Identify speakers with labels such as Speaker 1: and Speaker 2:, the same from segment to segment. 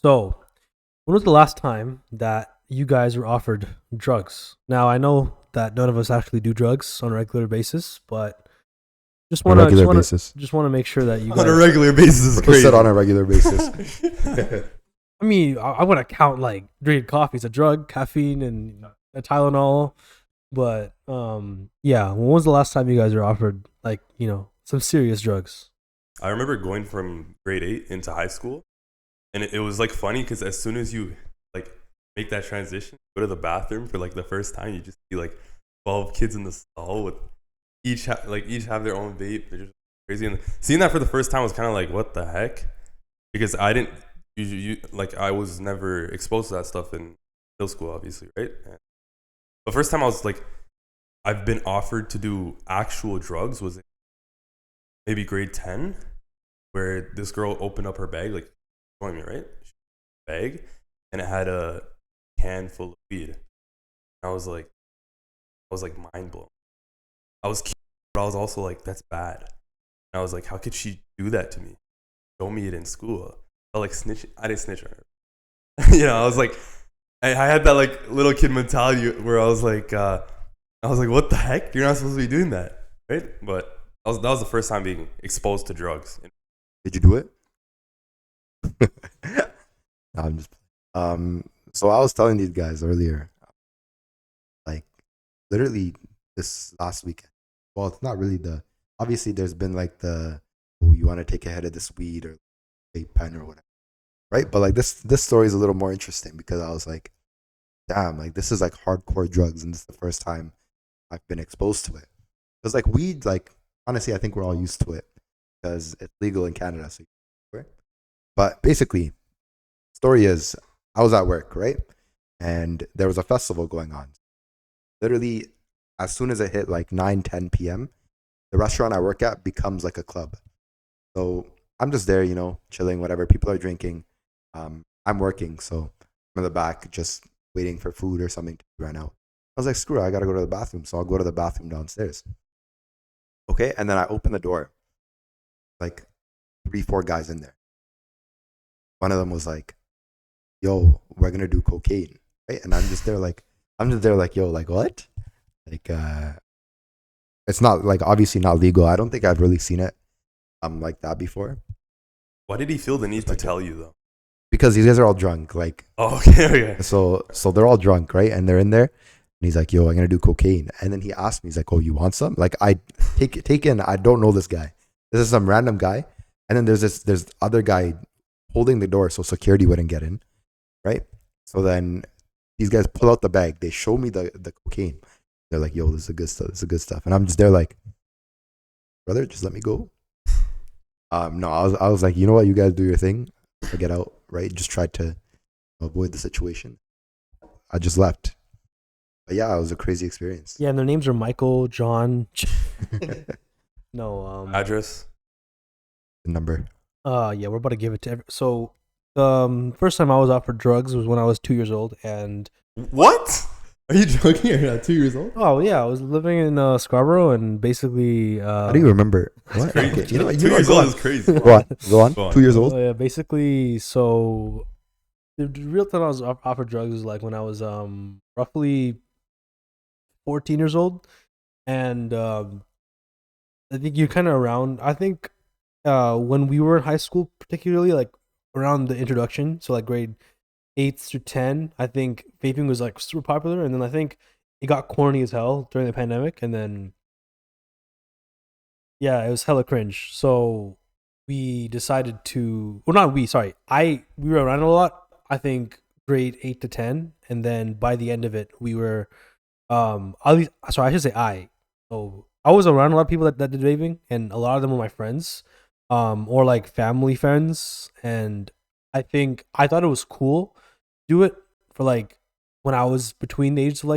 Speaker 1: So, when was the last time that you guys were offered drugs? Now, I know that none of us actually do drugs on a regular basis, but just
Speaker 2: On a
Speaker 1: wanna just
Speaker 2: regular
Speaker 1: wanna
Speaker 2: basis.
Speaker 1: just wanna make sure that you
Speaker 3: On a
Speaker 1: guys.
Speaker 3: regular basis is
Speaker 2: Who said
Speaker 3: crazy.
Speaker 2: on a regular basis?
Speaker 1: I mean, I want to count like drinking coffee as a drug, caffeine, and a Tylenol. But yeah. When was the last time you guys were offered like some serious drugs?
Speaker 3: I remember going from grade 8 into high school, and it was like funny because as soon as you like make that transition, go to the bathroom for like the first time, you just see like 12 kids in the stall with each have their own vape. They're just crazy, and seeing that for the first time was kind of like, what the heck? Because I didn't like I was never exposed to that stuff in middle school, obviously, right? And the first time I was like, I've been offered to do actual drugs was maybe grade 10, where this girl opened up her bag, like showing me, right? Bag, and it had a can full of weed. I was like mind blown. I was cute, but I was also like, that's bad. And I was like, how could she do that to me? Show me it in school. I like snitch. I didn't snitch on her. I was like, I had that like little kid mentality where I was like, what the heck? You're not supposed to be doing that, right? But that was the first time being exposed to drugs.
Speaker 2: Did you do it? No, I'm just. So I was telling these guys earlier, like, literally this last weekend. Well, it's not really obviously there's been like oh, you want to take a hit of this weed or vape pen or whatever, right? But like this story is a little more interesting because I was like, damn, like this is like hardcore drugs, and this is the first time I've been exposed to it. Because like weed, like honestly, I think we're all used to it because it's legal in Canada. So, but basically, story is I was at work, right, and there was a festival going on. Literally, as soon as it hit like 9-10 p.m., the restaurant I work at becomes like a club. So I'm just there, chilling, whatever. People are drinking. I'm working, so I'm in the back just waiting for food or something to run out. I was like, screw it, I gotta go to the bathroom. So I'll go to the bathroom downstairs. Okay, and then I open the door. Like 3-4 guys in there. One of them was like, yo, we're gonna do cocaine. Right? And I'm just there like, yo, like what? Like it's not like obviously not legal. I don't think I've really seen it like that before.
Speaker 3: Why did he feel the need to tell you though?
Speaker 2: Because these guys are all drunk. Like,
Speaker 3: oh, okay.
Speaker 2: So they're all drunk, right? And they're in there, and he's like, "Yo, I'm gonna do cocaine." And then he asked me, he's like, "Oh, you want some?" Like, I take in. I don't know this guy. This is some random guy. And then there's other guy holding the door so security wouldn't get in, right? So then these guys pull out the bag. They show me the cocaine. They're like, "Yo, this is the good stuff. This is the good stuff." And I'm just there like, brother, just let me go. No, I was like, you know what? You guys do your thing. I get out, right? Just tried to avoid the situation. I just left. But yeah, it was a crazy experience.
Speaker 1: Yeah, and their names are Michael, John. No.
Speaker 3: Address.
Speaker 2: The number.
Speaker 1: Yeah, we're about to give it to. So, first time I was offered drugs was when I was 2 years old, and
Speaker 3: what? Are you joking? You're not 2 years old?
Speaker 1: oh yeah, I was living in Scarborough, and basically.
Speaker 2: How do you remember? What?
Speaker 3: Crazy.
Speaker 2: Okay. You know,
Speaker 3: 2 years old is crazy.
Speaker 2: Go on. Go on. 2 years old.
Speaker 1: Yeah, basically. So, the real time I was offered drugs was like when I was roughly 14 years old, and I think you're kind of around. I think when we were in high school, particularly like around the introduction, so like grade 8 through 10, I think vaping was like super popular, and then I think it got corny as hell during the pandemic, and then yeah, it was hella cringe. So we decided to, well, not we, sorry, we were around a lot. I think grade 8 to 10, and then by the end of it, we were at least, sorry, I should say so I was around a lot of people that did vaping, and a lot of them were my friends, or like family friends, and I think I thought it was cool to do it for like when I was between the ages of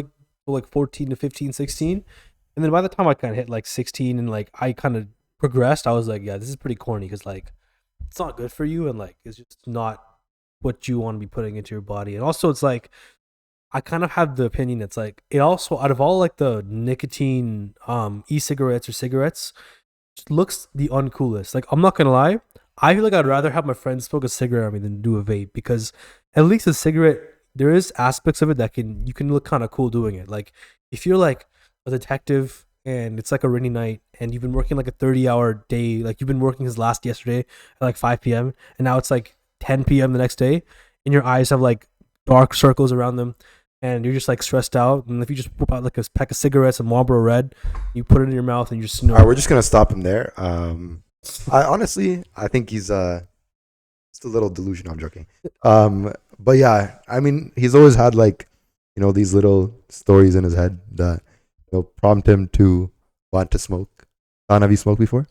Speaker 1: like 14 to 15, 16. And then by the time I kind of hit like 16 and like I kind of progressed, I was like, yeah, this is pretty corny because like it's not good for you, and like it's just not what you want to be putting into your body. And also it's like I kind of have the opinion it's like it also, out of all like the nicotine e-cigarettes or cigarettes, just looks the uncoolest. Like I'm not gonna lie, I feel like I'd rather have my friends smoke a cigarette on me than do a vape, because at least a cigarette, there is aspects of it that you can look kind of cool doing it. Like if you're like a detective and it's like a rainy night and you've been working like a 30-hour day, like you've been working his last yesterday at like 5 p.m. and now it's like 10 p.m. the next day, and your eyes have like dark circles around them and you're just like stressed out. And if you just whip out like a pack of cigarettes, a Marlboro Red, you put it in your mouth and you just snort.
Speaker 2: All right, we're just gonna stop him there. I think he's just a little delusional. I'm joking. But yeah, I mean, he's always had like, these little stories in his head that prompt him to want to smoke. Don, have you smoked before?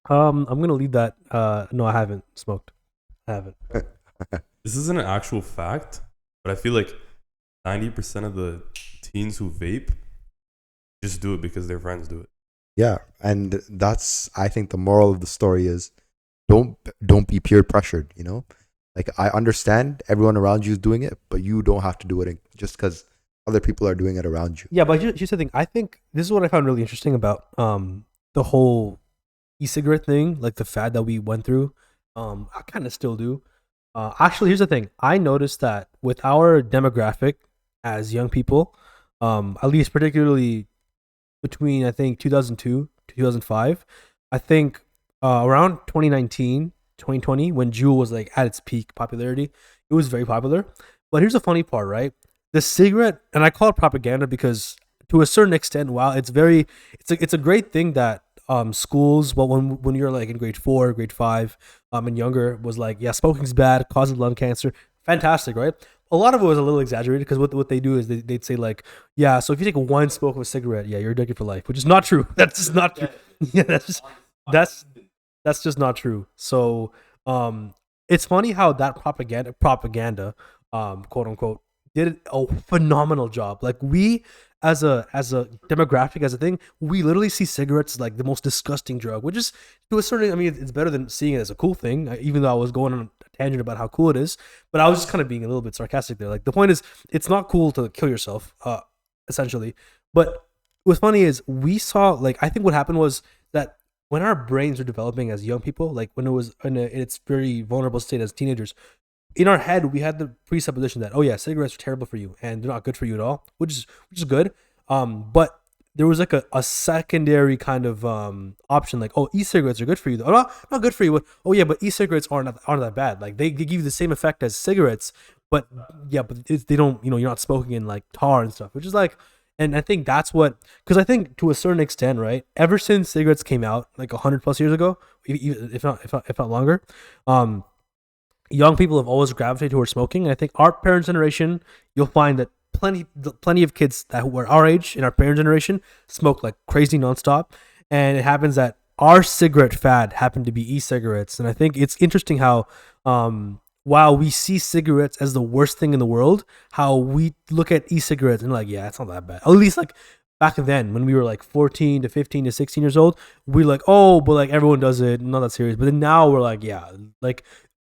Speaker 1: I'm gonna leave that. No, I haven't smoked. I haven't.
Speaker 3: This isn't an actual fact, but I feel like 90% of the teens who vape just do it because their friends do it.
Speaker 2: Yeah, and that's, I think, the moral of the story is don't be peer pressured. Like, I understand everyone around you is doing it, but you don't have to do it just because other people are doing it around you.
Speaker 1: Yeah, but here's the thing. I think this is what I found really interesting about the whole e-cigarette thing, like the fad that we went through. I kind of still do. Actually, here's the thing. I noticed that with our demographic as young people, at least particularly between I think 2002 to 2005, I think around 2019, 2020, when Juul was like at its peak popularity, it was very popular. But here's the funny part, right? The cigarette, and I call it propaganda because to a certain extent, while it's a great thing that schools, well, when you're like in grade 4, grade 5, and younger, was like, yeah, smoking's bad, causes lung cancer. Fantastic, right? A lot of it was a little exaggerated because what they do is they'd say like, yeah, so if you take one smoke of a cigarette, yeah, you're addicted for life, which is not true. That's just not true. Yeah, that's just not true. So it's funny how that propaganda, quote unquote, did a phenomenal job. Like we as a demographic, as a thing, we literally see cigarettes as like the most disgusting drug, which is to a certain, I mean, it's better than seeing it as a cool thing, even though I was going on a tangent about how cool it is. But I was just kind of being a little bit sarcastic there. Like the point is, it's not cool to kill yourself, essentially. But what's funny is we saw, like, I think what happened was that when our brains were developing as young people, like when it was in its very vulnerable state as teenagers, in our head we had the presupposition that, oh yeah, cigarettes are terrible for you and they're not good for you at all, which is good. But there was like a secondary kind of option, like, oh, e-cigarettes are good for you, though. Not good for you, but oh yeah, but e-cigarettes aren't that bad. Like they give you the same effect as cigarettes, but yeah, but they don't, you're not smoking in like tar and stuff, which is like, and I think that's what, because I think to a certain extent, right, ever since cigarettes came out like 100 plus years ago, if not longer, young people have always gravitated towards smoking. And I think our parents' generation, you'll find that plenty of kids that were our age in our parents' generation smoke like crazy nonstop. And it happens that our cigarette fad happened to be e-cigarettes. And I think it's interesting how while we see cigarettes as the worst thing in the world, how we look at e-cigarettes and like, yeah, it's not that bad. At least like back then when we were like 14 to 15 to 16 years old, we're like, oh, but like everyone does it, not that serious. But then now we're like, yeah, like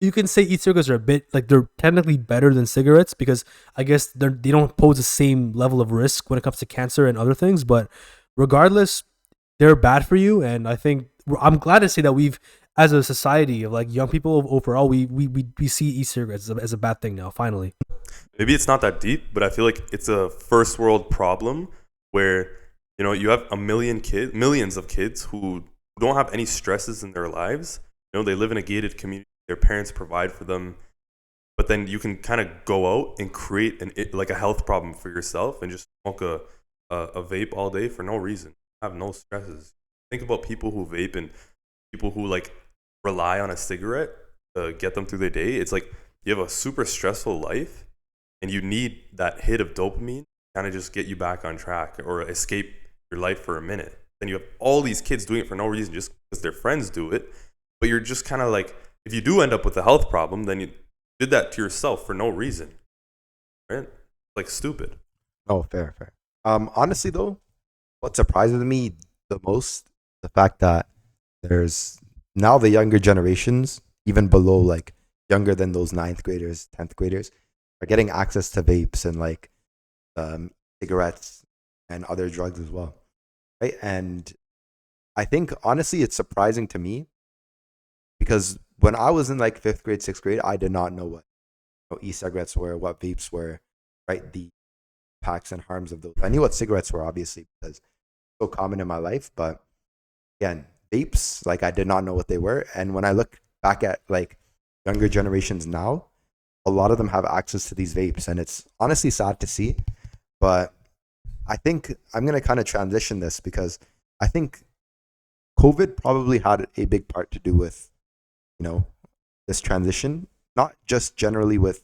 Speaker 1: you can say e-cigarettes are a bit like, they're technically better than cigarettes because I guess they don't pose the same level of risk when it comes to cancer and other things. But regardless, they're bad for you. And I think I'm glad to say that we've, as a society of like young people overall, we see e-cigarettes as a bad thing now. Finally,
Speaker 3: maybe it's not that deep, but I feel like it's a first world problem where you have millions of kids who don't have any stresses in their lives. They live in a gated community. Their parents provide for them, but then you can kind of go out and create a health problem for yourself and just smoke a vape all day for no reason. Have no stresses. Think about people who vape and people who like rely on a cigarette to get them through their day. It's like you have a super stressful life and you need that hit of dopamine to kind of just get you back on track or escape your life for a minute. Then you have all these kids doing it for no reason just because their friends do it, but you're just kind of like, if you do end up with a health problem, then you did that to yourself for no reason, right? Like stupid.
Speaker 2: Oh, fair. Honestly, though, what surprises me the most, the fact that there's now the younger generations, even below like younger than those 9th graders, 10th graders, are getting access to vapes and like cigarettes and other drugs as well, right? And I think honestly, it's surprising to me because when I was in like 5th grade, 6th grade, I did not know what e-cigarettes were, what vapes were, right? The impacts and harms of those. I knew what cigarettes were, obviously, because it's so common in my life. But again, vapes, like I did not know what they were. And when I look back at like younger generations now, a lot of them have access to these vapes, and it's honestly sad to see. But I think I'm gonna kind of transition this because I think COVID probably had a big part to do with, this transition, not just generally with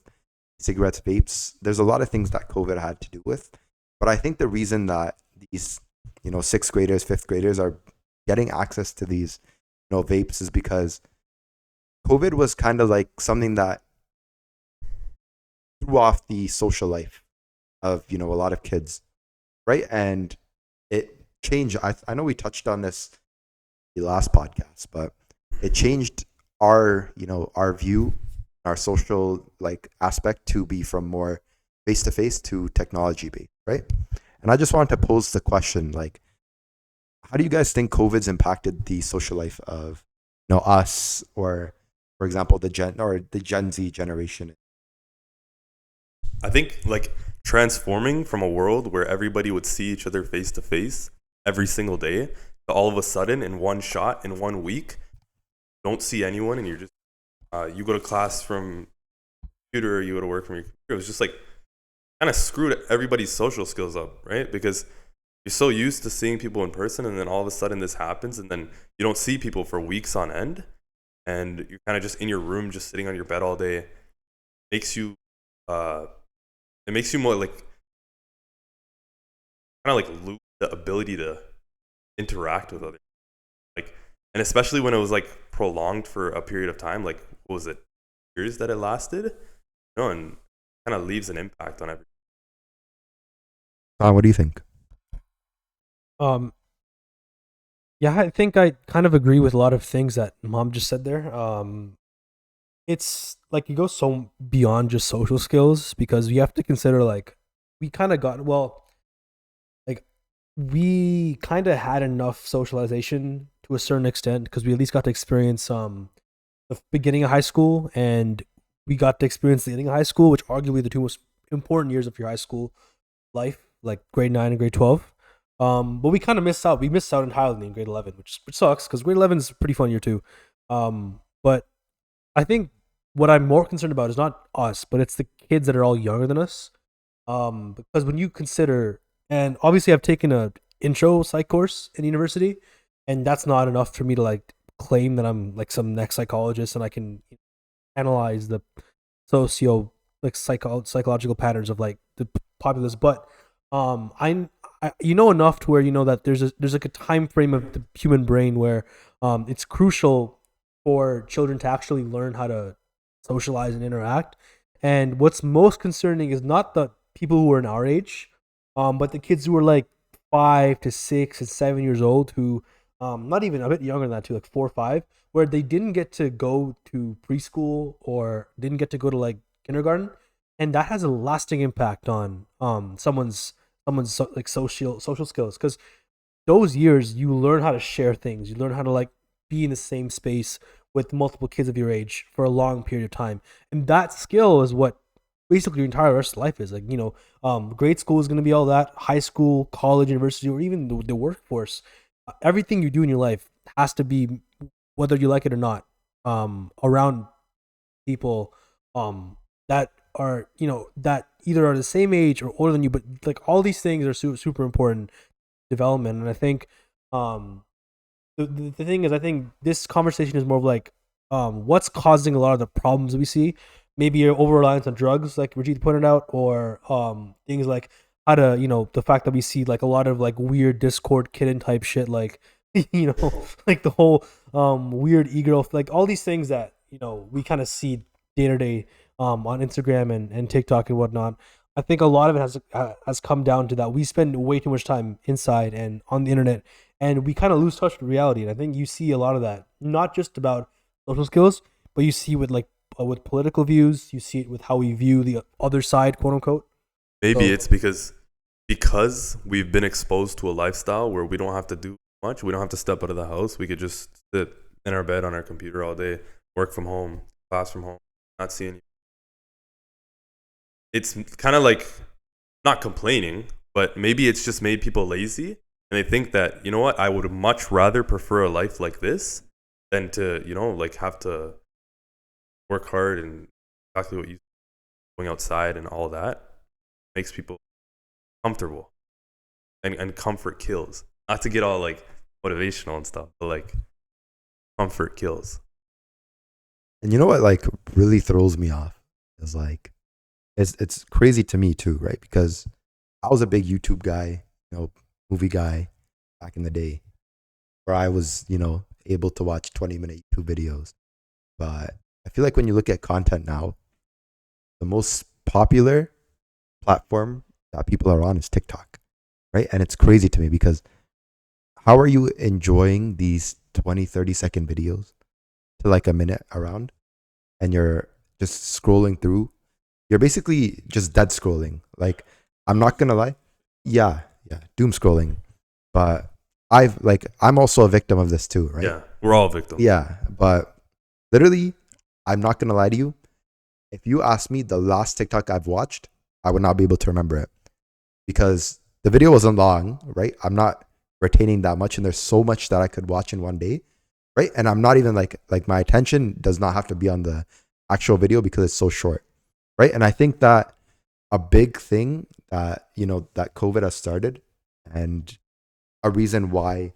Speaker 2: cigarettes, vapes. There's a lot of things that COVID had to do with. But I think the reason that these, 6th graders, 5th graders are getting access to these, vapes is because COVID was kind of like something that threw off the social life of, a lot of kids, right? And it changed. I know we touched on this the last podcast, but it changed our view, our social like aspect to be from more face to face to technology based, right? And I just wanted to pose the question, like, how do you guys think COVID's impacted the social life of us, or for example the Gen Z generation?
Speaker 3: I think like transforming from a world where everybody would see each other face to face every single day to all of a sudden in one shot in 1 week, don't see anyone, and you're just you go to class from computer, you go to work from your computer. It was just like kind of screwed everybody's social skills up, right? Because you're so used to seeing people in person, and then all of a sudden this happens, and then you don't see people for weeks on end, and you're kind of just in your room, just sitting on your bed all day. Makes you it makes you more like kind of like lose the ability to interact with others, like, and especially when it was like prolonged for a period of time, like what was it, years that it lasted, and kind of leaves an impact on everything.
Speaker 2: What do you think?
Speaker 1: Yeah, I think I kind of agree with a lot of things that Mom just said there. It's like you go so beyond just social skills because you have to consider like we kind of got like we kind of had enough socialization to a certain extent because we at least got to experience the beginning of high school, and we got to experience the ending of high school, which arguably the two most important years of your high school life, like grade 9 and grade 12. But we kind of missed out. We missed out entirely in grade 11, which sucks because grade 11 is a pretty fun year too. But I think what I'm more concerned about is not us, but it's the kids that are all younger than us. Because when you consider, and obviously I've taken a intro psych course in university, and that's not enough for me to like claim that I'm like some next psychologist and I can analyze the psychological patterns of like the populace. But I you know enough to where you know that there's like a time frame of the human brain where it's crucial for children to actually learn how to socialize and interact. And what's most concerning is not the people who are in our age, but the kids who are like 5 to 6 and 7 years old, who not even a bit younger than that too, like 4 or 5, where they didn't get to go to preschool or didn't get to go to like kindergarten, and that has a lasting impact on like social skills, because those years you learn how to share things, you learn how to like be in the same space with multiple kids of your age for a long period of time, and that skill is what basically your entire rest of life is like. Grade school is going to be all that, high school, college, university, or even the workforce. Everything you do in your life has to be, whether you like it or not, around people that are that either are the same age or older than you. But like all these things are super important development. And I think the thing is, I think this conversation is more of like what's causing a lot of the problems that we see. Maybe your over reliance on drugs, like Rajit pointed out, or things like how to, the fact that we see like a lot of like weird Discord kitten type shit, like like the whole weird ego, like all these things that we kind of see day to day on Instagram and TikTok and whatnot. I think a lot of it has come down to that we spend way too much time inside and on the internet, and we kind of lose touch with reality. And I think you see a lot of that, not just about social skills, but you see with political views, you see it with how we view the other side, quote unquote.
Speaker 3: Maybe it's because we've been exposed to a lifestyle where we don't have to do much. We don't have to step out of the house. We could just sit in our bed on our computer all day. work from home, class from home, not seeing you. It's kind of like not complaining, but maybe it's just made people lazy, and they think that, you know what, I would much rather prefer a life like this than to, you know, like have to work hard and exactly what you going outside and all that makes people comfortable, and comfort kills. Not to get all like motivational and stuff, but like comfort kills.
Speaker 2: And you know what like really throws me off is like it's crazy to me too, right? Because I was a big YouTube guy, you know, movie guy back in the day, where I was, you know, able to watch 20-minute YouTube videos. But I feel like when you look at content now, the most popular platform that people are on is TikTok, right? And it's crazy to me because how are you enjoying these 20, 30-second videos to like a minute around, and you're just scrolling through? You're basically just dead scrolling. Like, I'm not gonna lie. Yeah, doom scrolling. But I'm also a victim of this too, right?
Speaker 3: Yeah, we're all victims.
Speaker 2: Yeah, but literally, I'm not gonna lie to you. If you ask me the last TikTok I've watched, I would not be able to remember it because the video wasn't long, right? I'm not retaining that much, and there's so much that I could watch in one day, right? And I'm not even like my attention does not have to be on the actual video because it's so short, right? And I think that a big thing that, you know, that COVID has started, and a reason why, you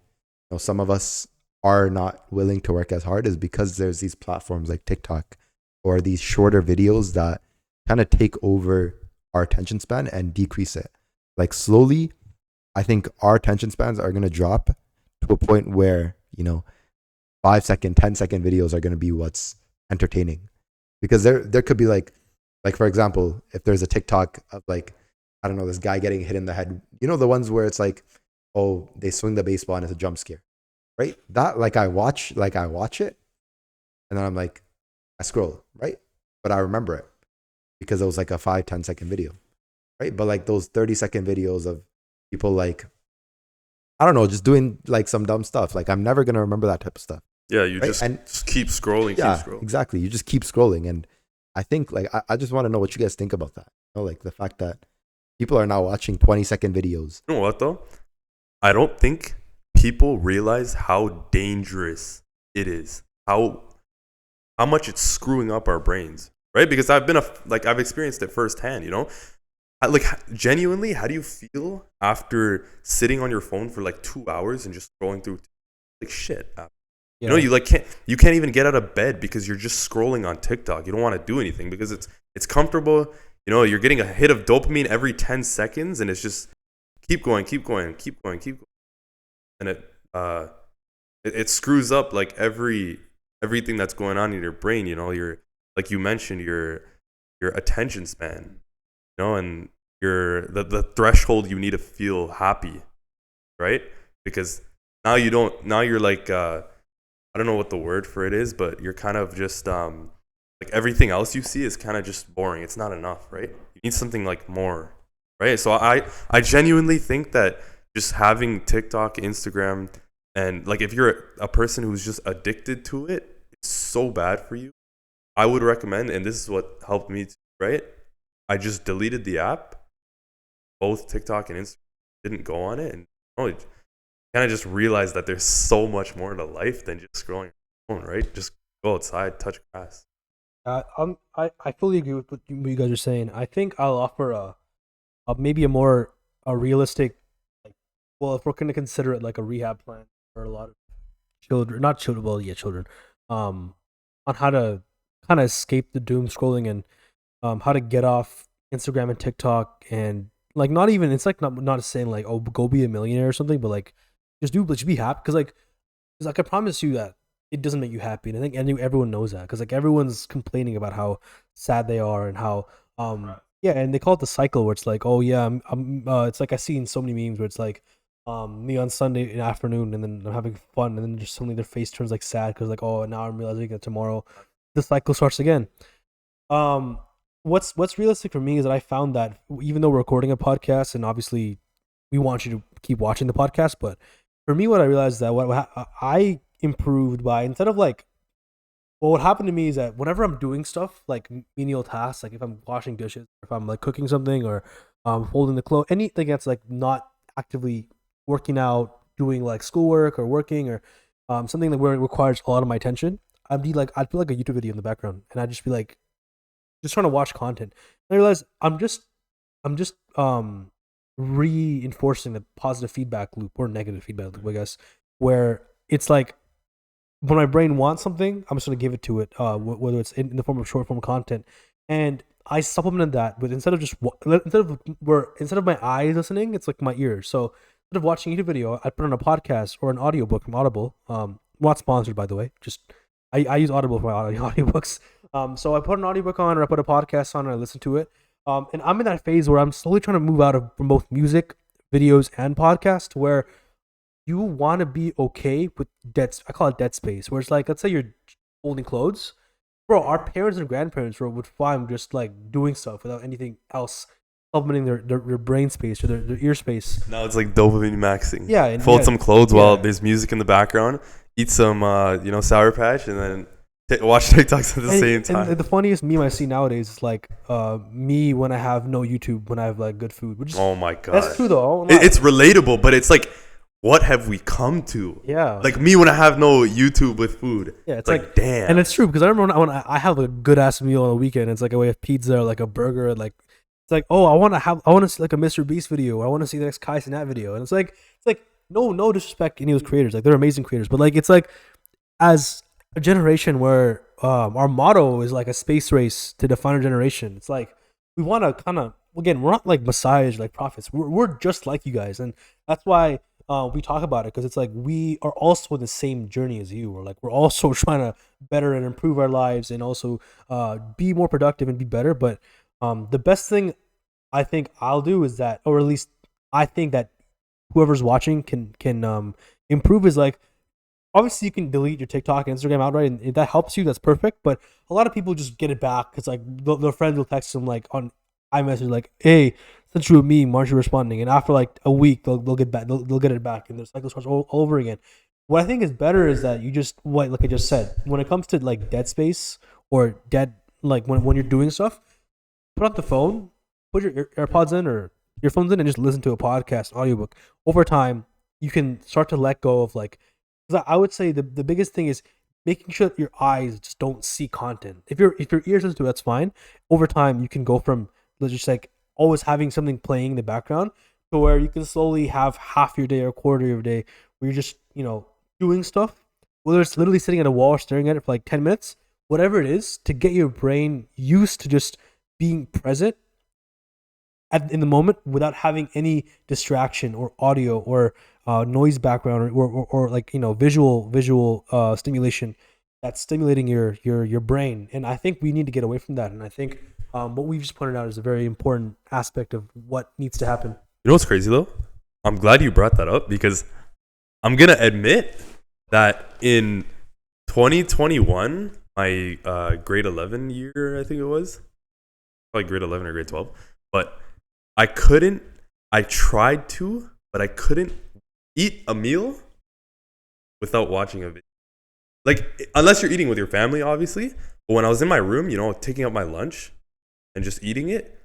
Speaker 2: know, some of us are not willing to work as hard is because there's these platforms like TikTok or these shorter videos that kind of take over our attention span and decrease it. Like slowly, I think our attention spans are going to drop to a point where, you know, 5-second, 10-second videos are going to be what's entertaining. Because there could be like for example, if there's a TikTok of like, I don't know, this guy getting hit in the head, you know, the ones where it's like, oh, they swing the baseball and it's a jump scare, right? That like I watch it, and then I'm like, I scroll, right? But I remember it because it was like a 5-10 second video, right? But like those 30-second videos of people like, I don't know, just doing like some dumb stuff, like I'm never gonna remember that type of stuff.
Speaker 3: Yeah, you
Speaker 2: Right?
Speaker 3: just keep scrolling,
Speaker 2: Yeah,
Speaker 3: keep scrolling.
Speaker 2: exactly. You just keep scrolling, and I think like I just want to know what you guys think about that. You know, like the fact that people are now watching 20-second videos.
Speaker 3: You know what though? I don't think people realize how dangerous it is. How much it's screwing up our brains, right? Because I've experienced it firsthand, you know? Like genuinely, how do you feel after sitting on your phone for like 2 hours and just scrolling through like shit? You know, you can't even get out of bed because you're just scrolling on TikTok. You don't want to do anything because it's comfortable. You know, you're getting a hit of dopamine every 10 seconds, and it's just keep going, and it screws up like everything that's going on in your brain. You know, like you mentioned, your attention span, you know, and the threshold you need to feel happy, right? Because now you're like I don't know what the word for it is, but you're kind of just like everything else you see is kind of just boring. It's not enough, right? You need something like more, right? So I genuinely think that just having TikTok, Instagram, and like if you're a person who's just addicted to it, it's so bad for you. I would recommend, and this is what helped me, right? I just deleted the app, both TikTok and Instagram, didn't go on it, and kind of just realized that there's so much more to life than just scrolling your phone, right? Just go outside, touch grass.
Speaker 1: I fully agree with what you guys are saying. I think I'll offer a maybe a realistic, like, well, if we're going to consider it like a rehab plan for a lot of children, not children, well, yeah, children, on how to kind of escape the doom scrolling, and how to get off Instagram and TikTok, and like not even, it's like not saying like, oh, go be a millionaire or something, but like just be happy, because I can promise you that it doesn't make you happy, and I think everyone knows that, because like everyone's complaining about how sad they are and how yeah, and they call it the cycle, where it's like, oh yeah, it's like I see in so many memes where it's like me on Sunday afternoon, and then I'm having fun, and then just suddenly their face turns like sad because like, oh, now I'm realizing that tomorrow the cycle starts again. Um, what's realistic for me is that I found that even though we're recording a podcast, and obviously we want you to keep watching the podcast, but for me, what I realized is that what I improved by, instead of like, Well, what happened to me is that whenever I'm doing stuff like menial tasks, like if I'm washing dishes, if I'm like cooking something, or folding the clothes, anything that's like not actively working out, doing like schoolwork or working, or something that where it requires a lot of my attention, I'd feel like a YouTube video in the background, and I'd just be like just trying to watch content. And I realize I'm just reinforcing the positive feedback loop or negative feedback loop, I guess, where it's like when my brain wants something, I'm just gonna give it to it, whether it's in the form of short form content, and I supplemented that with instead of my eyes listening, it's like my ears. So instead of watching a YouTube video, I put on a podcast or an audiobook from Audible. Not sponsored, by the way. Just I use Audible for my audiobooks. So I put an audiobook on, or I put a podcast on, and I listen to it. And I'm in that phase where I'm slowly trying to move out of from both music, videos, and podcast, where you want to be okay with I call it dead space, where it's like, let's say you're folding clothes. Bro, our parents and grandparents would fine just like doing stuff without anything else supplementing their brain space or their ear space.
Speaker 3: Now it's like dopamine maxing.
Speaker 1: Yeah. And,
Speaker 3: Fold
Speaker 1: yeah,
Speaker 3: some clothes
Speaker 1: yeah.
Speaker 3: while there's music in the background. Eat some, Sour Patch, and then watch TikToks at the same time.
Speaker 1: And the funniest meme I see nowadays is like me when I have no YouTube, when I have like good food. Which is,
Speaker 3: oh my god,
Speaker 1: that's true though.
Speaker 3: It's relatable, but it's like, what have we come to?
Speaker 1: Yeah.
Speaker 3: Like me when I have no YouTube with food.
Speaker 1: Yeah, it's
Speaker 3: like damn.
Speaker 1: And it's true, because I remember when I have a good ass meal on the weekend. It's like a way of pizza or like a burger. Like it's like, oh, I want to see like a Mr. Beast video. Or I want to see the next Kai Cenat video. And it's like no disrespect to any of those creators. Like they're amazing creators, but like it's like as a generation where our motto is like a space race to define our generation. It's like we want to kind of, again, we're not like messiahs, like prophets. We're just like you guys, and that's why we talk about it, because it's like we are also in the same journey as you. We're also trying to better and improve our lives, and also be more productive and be better. But the best thing I think I'll do is that, or at least I think that whoever's watching can improve, is like, obviously you can delete your TikTok and Instagram outright, and if that helps you, that's perfect. But a lot of people just get it back because like their friends will text them like on iMessage like, "Hey, sent you a meme, why aren't you responding?" And after like a week, they'll get back, they'll get it back, and the cycle starts all over again. What I think is better is that you just, like I just said, when it comes to like dead space or dead, like when you're doing stuff, put out the phone, put your AirPods in or earphones in, and just listen to a podcast, audiobook. Over time, you can start to let go of like, because I would say the biggest thing is making sure that your eyes just don't see content. If your ears listen to it, that's fine. Over time, you can go from just like always having something playing in the background to where you can slowly have half your day or a quarter of your day where you're just, doing stuff, whether it's literally sitting at a wall staring at it for like 10 minutes, whatever it is, to get your brain used to just being present in the moment without having any distraction or audio or noise background or like visual stimulation that's stimulating your brain. And I think we need to get away from that. And I think what we've just pointed out is a very important aspect of what needs to happen.
Speaker 3: You know what's crazy though? I'm glad you brought that up, because I'm gonna admit that in 2021, my grade 11 year, I think it was, probably grade 11 or grade 12, but I tried to, but I couldn't eat a meal without watching a video. Like, unless you're eating with your family, obviously. But when I was in my room, taking up my lunch and just eating it,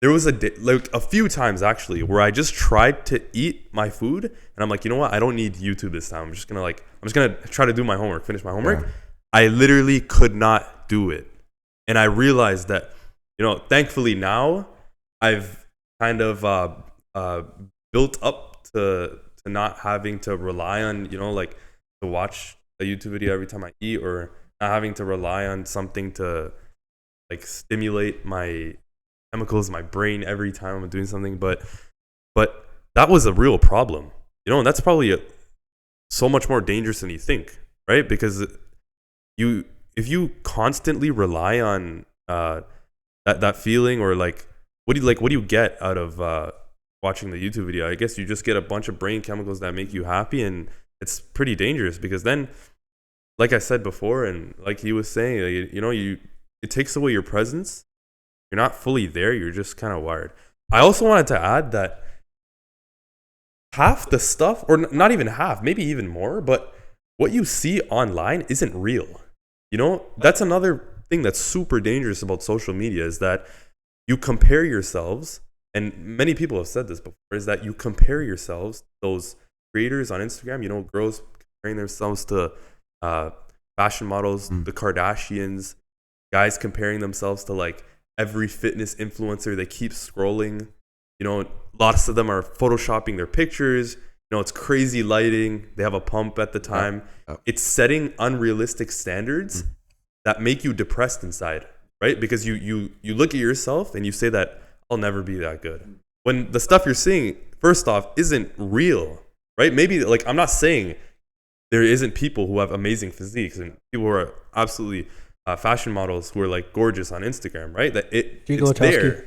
Speaker 3: there was a few times actually where I just tried to eat my food, and I'm like, you know what? I don't need YouTube this time. I'm just gonna try to do my homework, finish my homework. Yeah. I literally could not do it, and I realized that, thankfully now I've kind of built up to not having to rely on, like to watch a YouTube video every time I eat, or not having to rely on something to like stimulate my chemicals in my brain every time I'm doing something. But that was a real problem, and that's probably so much more dangerous than you think, right? Because if you constantly rely on that feeling, or like, what do you get out of watching the YouTube video? I guess you just get a bunch of brain chemicals that make you happy, and it's pretty dangerous, because then, like I said before, and like he was saying, it takes away your presence. You're not fully there. You're just kind of wired. I also wanted to add that half the stuff, or not even half, maybe even more, but what you see online isn't real. You know, that's another thing that's super dangerous about social media is that you compare yourselves, and many people have said this before, is that you compare yourselves, those creators on Instagram, you know, girls comparing themselves to fashion models, the Kardashians, guys comparing themselves to like every fitness influencer. They keep scrolling. You know, lots of them are photoshopping their pictures. You know, it's crazy lighting. They have a pump at the time. It's setting unrealistic standards that make you depressed inside, right? Because you look at yourself and you say that I'll never be that good. When the stuff you're seeing, first off, isn't real, right? Maybe, like, I'm not saying there isn't people who have amazing physiques and people who are absolutely fashion models who are like gorgeous on Instagram, right? That it's there,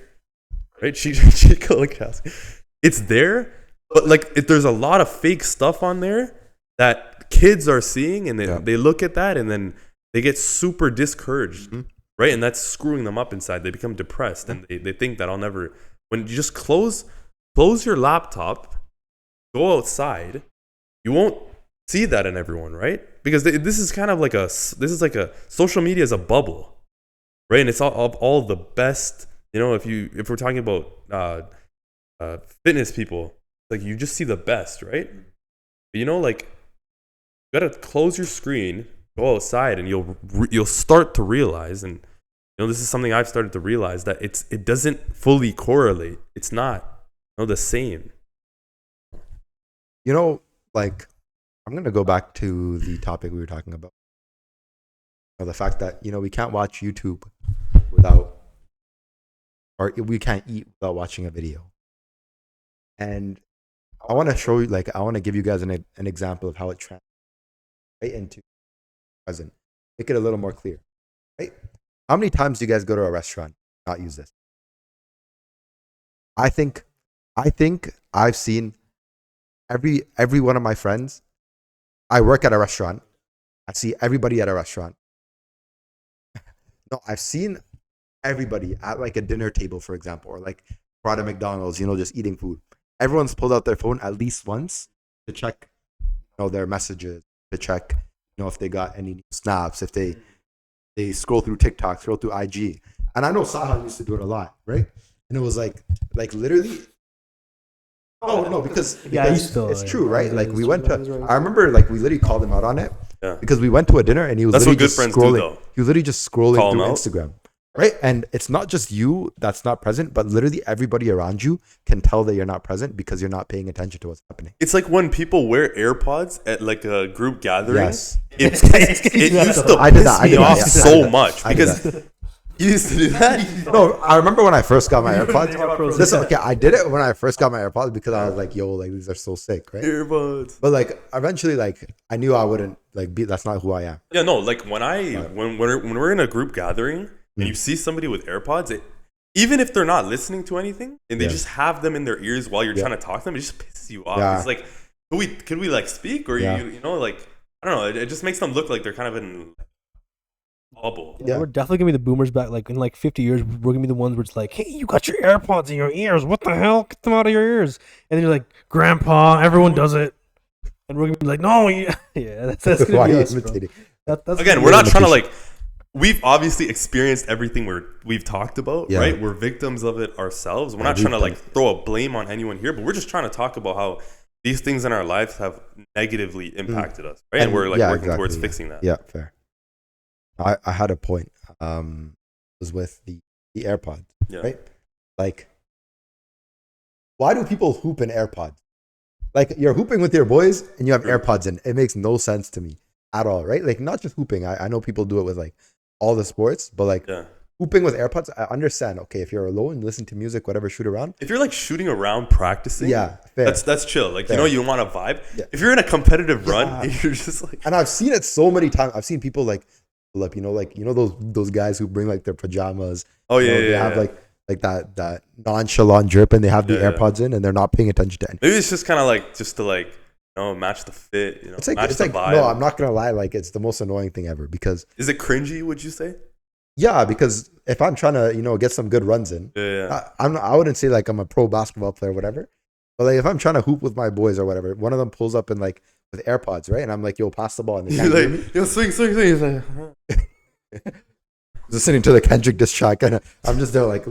Speaker 3: right? Chico Lukowski. It's there, but like there's a lot of fake stuff on there that kids are seeing, and they look at that and then they get super discouraged, right? And that's screwing them up inside. They become depressed, and they think that I'll never. When you just close your laptop, go outside, you won't see that in everyone, right? Because this is kind of like a social media is a bubble, right? And it's all the best. You know, if we're talking about fitness people, like you just see the best, right? But, you know, like you gotta close your screen, go outside, and you'll start to realize, and you know, this is something I've started to realize, that it doesn't fully correlate. It's not, you know, the same.
Speaker 2: You know, like, I'm going to go back to the topic we were talking about. You know, the fact that, you know, we can't watch YouTube or we can't eat without watching a video. And I want to show you, like, I want to give you guys an example of how it translates right into present. Make it a little more clear, right? How many times do you guys go to a restaurant not use this? I think I've seen every one of my friends. I work at a restaurant. I see everybody at a restaurant. No, I've seen everybody at like a dinner table, for example, or like we're at a McDonald's, you know, just eating food. Everyone's pulled out their phone at least once to check, you know, their messages, to check, you know, if they got any snaps, if they scroll through TikTok, scroll through IG. And I know Saha used to do it a lot, right? And it was like literally. Oh no, because it's true, right? Like we went to, I remember like we literally called him out on it because we went to a dinner and he was literally just scrolling. He was literally just scrolling through Instagram, right? And it's not just you that's not present, but literally everybody around you can tell that you're not present because you're not paying attention to what's happening.
Speaker 3: It's like when people wear AirPods at like a group gathering.
Speaker 2: Yes,
Speaker 3: it used to piss me off so much because. You used to do that?
Speaker 2: No, I remember when I first got my AirPods. Listen, okay, I did it when I first got my AirPods because I was like, yo, like these are so sick, right?
Speaker 3: AirPods.
Speaker 2: But like eventually, like I knew I wouldn't like be. That's not who I am.
Speaker 3: Yeah, no, like when we're in a group gathering and you see somebody with AirPods, even if they're not listening to anything and they just have them in their ears while you're trying to talk to them, it just pisses you off. It's like, could we like speak, or you know, like I don't know, it just makes them look like they're kind of in bubble.
Speaker 1: Yeah, we're definitely gonna be the boomers back. Like in like 50 years, we're gonna be the ones where it's like, hey, you got your AirPods in your ears. What the hell? Get them out of your ears. And then you're like, Grandpa, everyone does it. And we're gonna be like, no, yeah, that's gonna be us, imitating. That's
Speaker 3: again, we're not trying to like. We've obviously experienced everything we've talked about, right? We're victims of it ourselves. We're not trying to like throw a blame on anyone here, but we're just trying to talk about how these things in our lives have negatively impacted us, right? And we're like working towards fixing that.
Speaker 2: Yeah, fair. I had a point. Was with the AirPods, right? Like, why do people hoop in AirPods? Like, you're hooping with your boys and you have AirPods in. It makes no sense to me at all, right? Like, not just hooping. I know people do it with like all the sports, but like hooping with AirPods, I understand. Okay, if you're alone, listen to music, whatever, shoot around.
Speaker 3: If you're like shooting around practicing, fair. That's chill. Like, fair. You know, you want to vibe. Yeah. If you're in a competitive run, you're just like.
Speaker 2: And I've seen it so many times. I've seen people like pull up, you know, those guys who bring like their pajamas.
Speaker 3: Oh yeah,
Speaker 2: they have like that nonchalant drip, and they have the AirPods in, and they're not paying attention to anything.
Speaker 3: Maybe it's just kind of like just to like, you know, match the fit. You know,
Speaker 2: it's like
Speaker 3: match
Speaker 2: it's
Speaker 3: the
Speaker 2: like
Speaker 3: vibe.
Speaker 2: No, I'm not gonna lie. Like, it's the most annoying thing ever because.
Speaker 3: Is it cringy? Would you say?
Speaker 2: Yeah, because if I'm trying to, you know, get some good runs in, I wouldn't say like I'm a pro basketball player or whatever, but like if I'm trying to hoop with my boys or whatever, one of them pulls up in like with AirPods, right? And I'm like, yo, pass the ball, and they can't hear me.
Speaker 3: Yo, swing. He's like,
Speaker 2: listening to the Kendrick diss track, and I'm just there like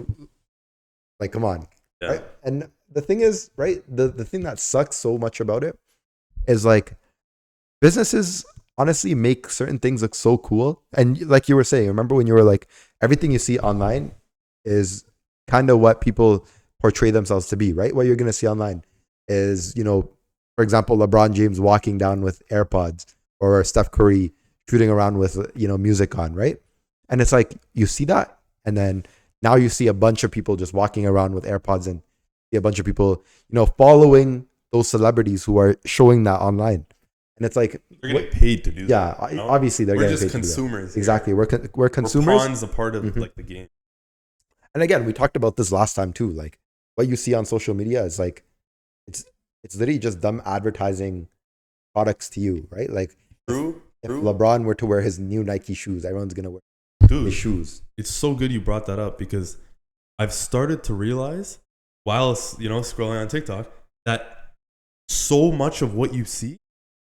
Speaker 2: come on,
Speaker 3: Yeah.
Speaker 2: right? And the thing is, right, the thing that sucks so much about it is like businesses honestly make certain things look so cool. And like you were saying, remember when you were like, everything you see online is kind of what people portray themselves to be, right? What you're going to see online is, you know, for example, LeBron James walking down with AirPods, or Steph Curry shooting around with, you know, music on, right? And it's like, you see that, and then now you see a bunch of people just walking around with AirPods, and see a bunch of people, you know, following those celebrities who are showing that online. And it's like,
Speaker 3: They're getting paid to do that.
Speaker 2: yeah,
Speaker 3: You know?
Speaker 2: obviously they're
Speaker 3: We're
Speaker 2: getting
Speaker 3: just
Speaker 2: paid to do that.
Speaker 3: consumers. Here.
Speaker 2: Exactly. We're consumers.
Speaker 3: We're pawns a part of
Speaker 2: Mhm.
Speaker 3: like the game.
Speaker 2: And again, we talked about this last time too. Like, what you see on social media is like, it's literally just them advertising products to you, right? Like,
Speaker 3: True.
Speaker 2: if LeBron were to wear his new Nike shoes, everyone's gonna wear
Speaker 3: Dude,
Speaker 2: his shoes.
Speaker 3: it's so good you brought that up, because I've started to realize while, you know, scrolling on TikTok, that so much of what you see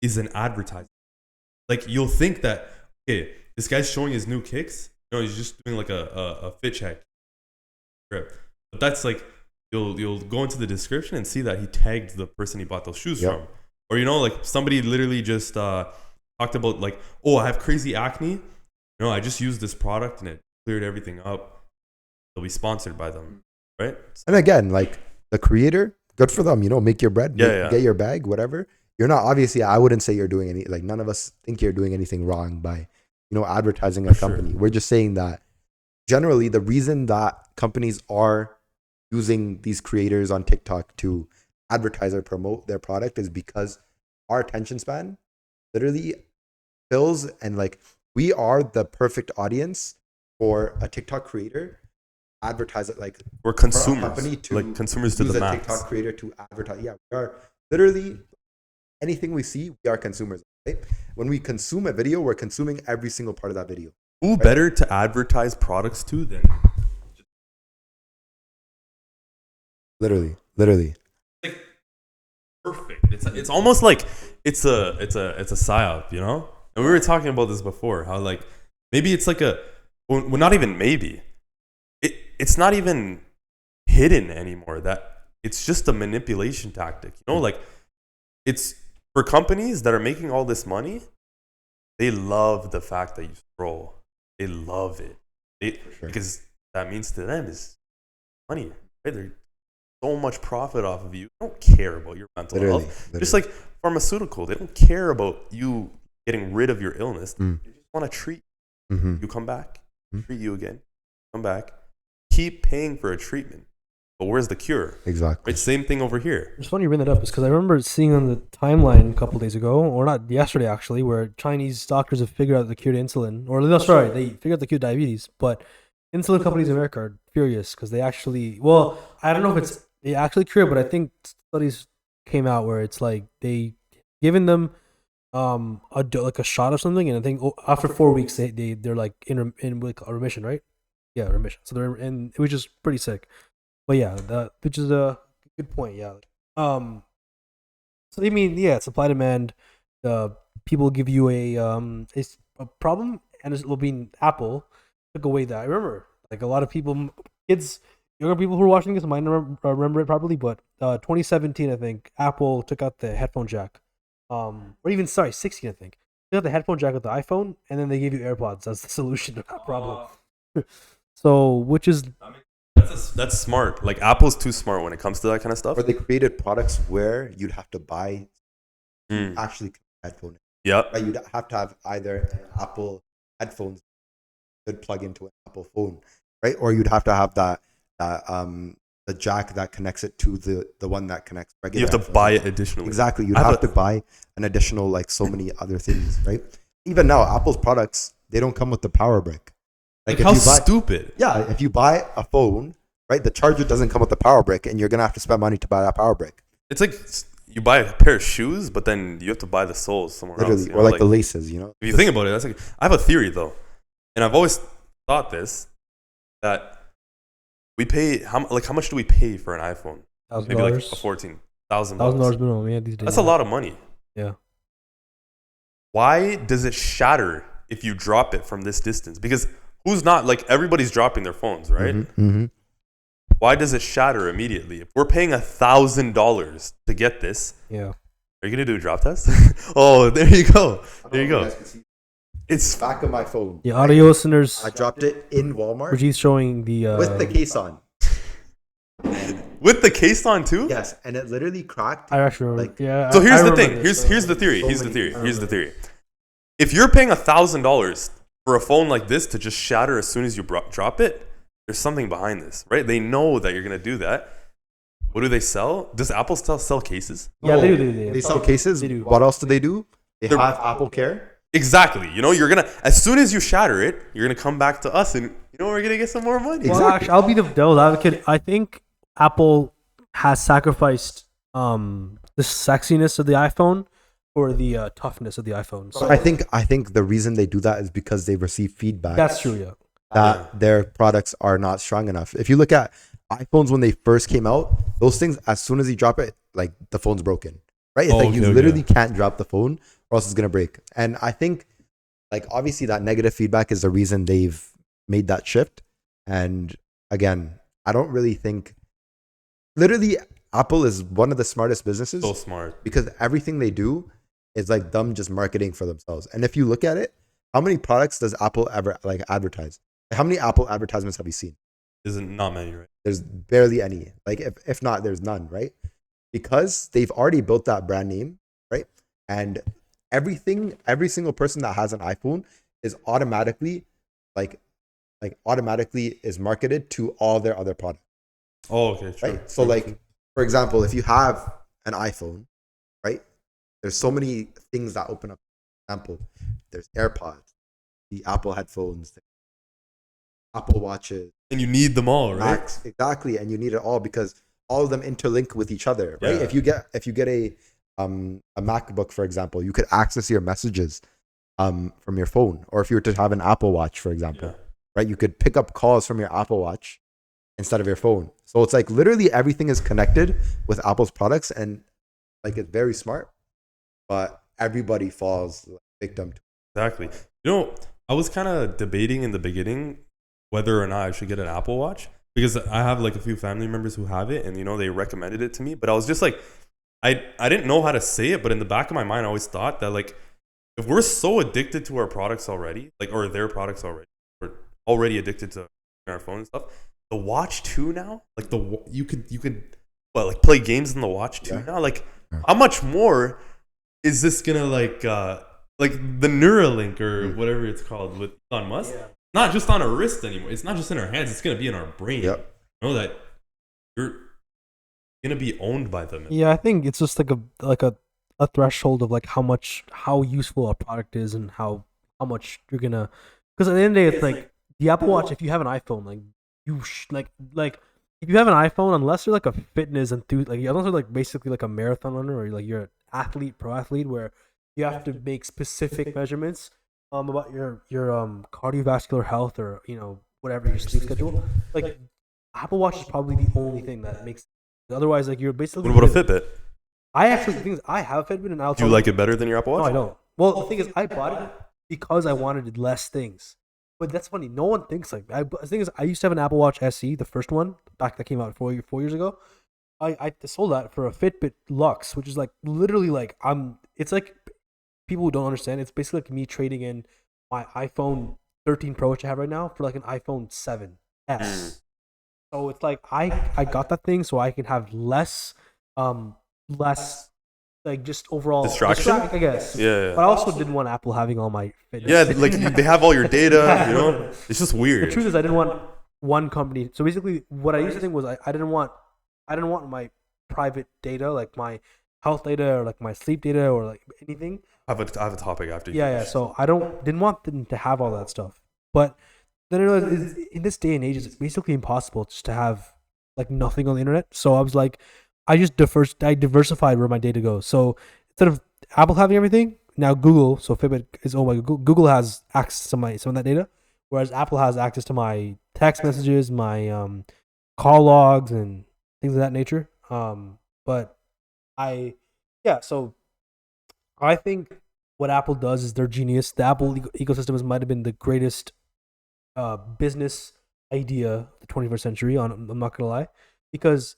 Speaker 3: is an advertisement. Like, you'll think that, okay, this guy's showing his new kicks. No, he's just doing like a fit check. But that's like, you'll go into the description and see that he tagged the person he bought those shoes from. Or, you know, like somebody literally just talked about like, oh, I have crazy acne. You know, I just used this product and it cleared everything up. They'll be sponsored by them, right?
Speaker 2: And again, like, the creator, good for them. You know, make your bread, get your bag, whatever. You're not, obviously, I wouldn't say you're doing any, like, none of us think you're doing anything wrong by, you know, advertising a company. Sure. We're just saying that generally the reason that companies are using these creators on TikTok to advertise or promote their product is because our attention span literally fills, and like, we are the perfect audience for a TikTok creator. Advertise it, like,
Speaker 3: we're consumers,
Speaker 2: like
Speaker 3: consumers to the max.
Speaker 2: TikTok creator to advertise. Yeah, we are literally, anything we see, we are consumers. Right? When we consume a video, we're consuming every single part of that video.
Speaker 3: Who right? Better to advertise products to than
Speaker 2: literally.
Speaker 3: Like, perfect. It's almost like it's a psyop, you know. And we were talking about this before. How like maybe it's like well, not even maybe. It's not even hidden anymore. That it's just a manipulation tactic. You know, like, it's for companies that are making all this money. They love the fact that you scroll. They love it. Sure. Because that means to them is money. Right? They're so much profit off of you. They don't care about your mental health. Literally. Just like pharmaceutical, they don't care about you getting rid of your illness. They just want to treat you. Mm-hmm. You come back, treat you again, come back. Keep paying for a treatment, but where's the cure?
Speaker 2: Exactly.
Speaker 3: Right? Same thing over here.
Speaker 1: It's funny you bring that up, is because I remember seeing on the timeline a couple days ago, or not yesterday actually, where Chinese doctors have figured out the cure to insulin, or no, sorry, they figured out the cure to diabetes, but insulin companies in America are furious because they actually, well, I don't know if they actually cure, but I think studies came out where it's like they given them like a shot of something, and I think after 4 weeks they're like in like a remission, right? Yeah, remission. So they're in, which is pretty sick. But yeah, which is a good point. Yeah. So I mean, yeah, supply demand. People give you a problem, and it will be Apple took away that. I remember, like, a lot of people, kids, younger people who are watching this might not remember it probably, but 2017, I think, Apple took out the headphone jack. Or even 16, I think. They got the headphone jack with the iPhone, and then they gave you AirPods as the solution to that problem. So, which is
Speaker 3: that's smart. Like, Apple's too smart when it comes to that kind of stuff.
Speaker 2: Or they created products where you'd have to buy actually headphone.
Speaker 3: Yep.
Speaker 2: Right? You'd have to have either an Apple headphones could plug into an Apple phone, right? Or you'd have to have the jack that connects it to the one that connects regular.
Speaker 3: You have to
Speaker 2: headphones.
Speaker 3: buy it additionally.
Speaker 2: Exactly. You'd have to buy an additional, like, so many other things, right? Even now, Apple's products, they don't come with the power brick.
Speaker 3: Like, how stupid.
Speaker 2: Yeah, if you buy a phone, right, the charger doesn't come with the power brick, and you're going to have to spend money to buy that power brick.
Speaker 3: It's like you buy a pair of shoes, but then you have to buy the soles somewhere else.
Speaker 2: Or like the laces, you know?
Speaker 3: If you think about it, that's like, I have a theory, though. And I've always thought this, that we pay, how much do we pay for an iPhone?
Speaker 1: $1,000.
Speaker 3: Maybe like a $14,000.
Speaker 1: $1,000 minimum, yeah, these days.
Speaker 3: That's a lot of money.
Speaker 1: Yeah.
Speaker 3: Why does it shatter if you drop it from this distance? Because who's not, like, everybody's dropping their phones, right?
Speaker 2: Mm-hmm.
Speaker 3: Why does it shatter immediately? If we're paying $1,000 to get this,
Speaker 1: Yeah.
Speaker 3: are you gonna do a drop test? Oh, there you go. There you go. It's
Speaker 2: Back of my phone.
Speaker 1: Yeah, audio listeners,
Speaker 2: I dropped it in Walmart
Speaker 1: Rajit's showing the
Speaker 2: with the case on.
Speaker 3: with the case on too.
Speaker 2: Yes, and it literally cracked.
Speaker 1: I actually remember.
Speaker 2: Like,
Speaker 1: Yeah.
Speaker 3: So here's
Speaker 1: I
Speaker 3: the
Speaker 1: remember
Speaker 3: thing.
Speaker 1: this.
Speaker 3: Here's the theory.
Speaker 2: So
Speaker 3: Here's the
Speaker 2: many
Speaker 3: theory.
Speaker 2: people.
Speaker 3: Here's the theory. If you're paying $1,000 for a phone like this to just shatter as soon as you drop it, there's something behind this, right? They know that you're gonna do that. What do they sell? Does Apple still sell cases?
Speaker 1: Yeah, they do.
Speaker 2: They sell cases.
Speaker 1: They do.
Speaker 2: What else do they do? They
Speaker 3: They're-
Speaker 2: have Apple Care.
Speaker 3: Exactly. You know, you're gonna, as soon as you shatter it, you're gonna come back to us, and you know we're gonna get some more money.
Speaker 1: Well, actually, I'll be the devil's advocate. I think Apple has sacrificed the sexiness of the iPhone for the toughness of the iPhone. So
Speaker 2: I think the reason they do that is because they receive feedback
Speaker 1: that's true. Yeah.
Speaker 2: that their products are not strong enough. If you look at iPhones when they first came out, those things, as soon as you drop it, like the phone's broken, right? It's
Speaker 3: Oh,
Speaker 2: like you
Speaker 3: okay,
Speaker 2: literally can't drop the phone or else it's gonna break. And I think, like, obviously that negative feedback is the reason they've made that shift. And again, I don't really think, literally, Apple is one of the smartest businesses
Speaker 3: So smart.
Speaker 2: because everything they do is like them just marketing for themselves. And if you look at it, how many products does Apple ever like advertise? Like, how many Apple advertisements have you seen?
Speaker 3: Isn't not many, right?
Speaker 2: There's barely any. Like, if not, there's none, right? Because they've already built that brand name, right? And every single person that has an iPhone is automatically like automatically is marketed to all their other products,
Speaker 3: Oh, okay, true.
Speaker 2: right? So, like, for example, if you have an iPhone, right? There's so many things that open up. For example, there's AirPods, the Apple headphones, the Apple Watches,
Speaker 3: And you need them all, right?
Speaker 2: Macs, exactly, and you need it all because all of them interlink with each other, right?
Speaker 3: Yeah.
Speaker 2: If you get a MacBook, for example, you could access your messages from your phone, or if you were to have an Apple Watch, for example,
Speaker 3: Yeah.
Speaker 2: right? You could pick up calls from your Apple Watch instead of your phone. So it's like literally everything is connected with Apple's products, and like it's very smart, but everybody falls victim to it.
Speaker 3: Exactly. You know, I was kind of debating in the beginning whether or not I should get an Apple Watch because I have like a few family members who have it, and you know they recommended it to me. But I was just like, I didn't know how to say it, but in the back of my mind, I always thought that, like, if we're so addicted to our products already, like, or their products already, we're already addicted to our phone and stuff. The watch too now, like you could, well, like play games on the watch too
Speaker 2: Yeah.
Speaker 3: now. Like,
Speaker 2: Yeah.
Speaker 3: how much more is this gonna like the Neuralink or whatever it's called with Elon Musk?
Speaker 1: Yeah.
Speaker 3: Not just on our wrist anymore. It's not just in our hands. It's gonna be in our brain.
Speaker 2: Yep.
Speaker 3: You know that you're gonna be owned by them.
Speaker 1: Yeah, I think it's just like a threshold of like how useful a product is and how much you're gonna. Because at the end of the day, it's like the Apple Watch. If you have an iPhone, like like if you have an iPhone, unless you're like a fitness enthusiast, like unless you're like basically like a marathon runner or like you're an athlete, pro athlete, where you have to make specific measurements about your cardiovascular health or whatever your sleep schedule. Like Apple Watch is probably the only thing that makes. Otherwise, like you're basically.
Speaker 3: What about a Fitbit?
Speaker 1: I actually think I have a Fitbit and I'll.
Speaker 3: Do you like it better than your Apple Watch?
Speaker 1: No, I don't. Well, the thing is, I bought it because I wanted less things. But that's funny. No one thinks like that. The thing is, I used to have an Apple Watch SE, the first one, back that came out 4 years ago. I sold that for a Fitbit Luxe, which is like literally like it's like people who don't understand. It's basically like me trading in my iPhone 13 Pro, which I have right now, for like an iPhone 7S. So it's like I got that thing so I can have less like just overall
Speaker 3: Distraction?
Speaker 1: I guess.
Speaker 3: Yeah.
Speaker 1: But I also didn't want Apple having all my fitness.
Speaker 3: Yeah, like they have all your data. You know, it's just
Speaker 1: The
Speaker 3: weird.
Speaker 1: truth is, I didn't want one company. So basically, what I used to think was I didn't want my private data, like my health data or like my sleep data or like anything.
Speaker 3: I have a topic after you.
Speaker 1: Yeah. So I didn't want them to have all that stuff. But then I realized in this day and age, it's basically impossible just to have like nothing on the internet. So I was like, I diversified where my data goes. So instead of Apple having everything, now Google, so Fitbit is owned by Google. Google has access to some of that data, whereas Apple has access to my text messages, my call logs, and things of that nature. So I think what Apple does is they're genius. The Apple ecosystem might have been the greatest business idea of the 21st century. I'm not gonna lie, because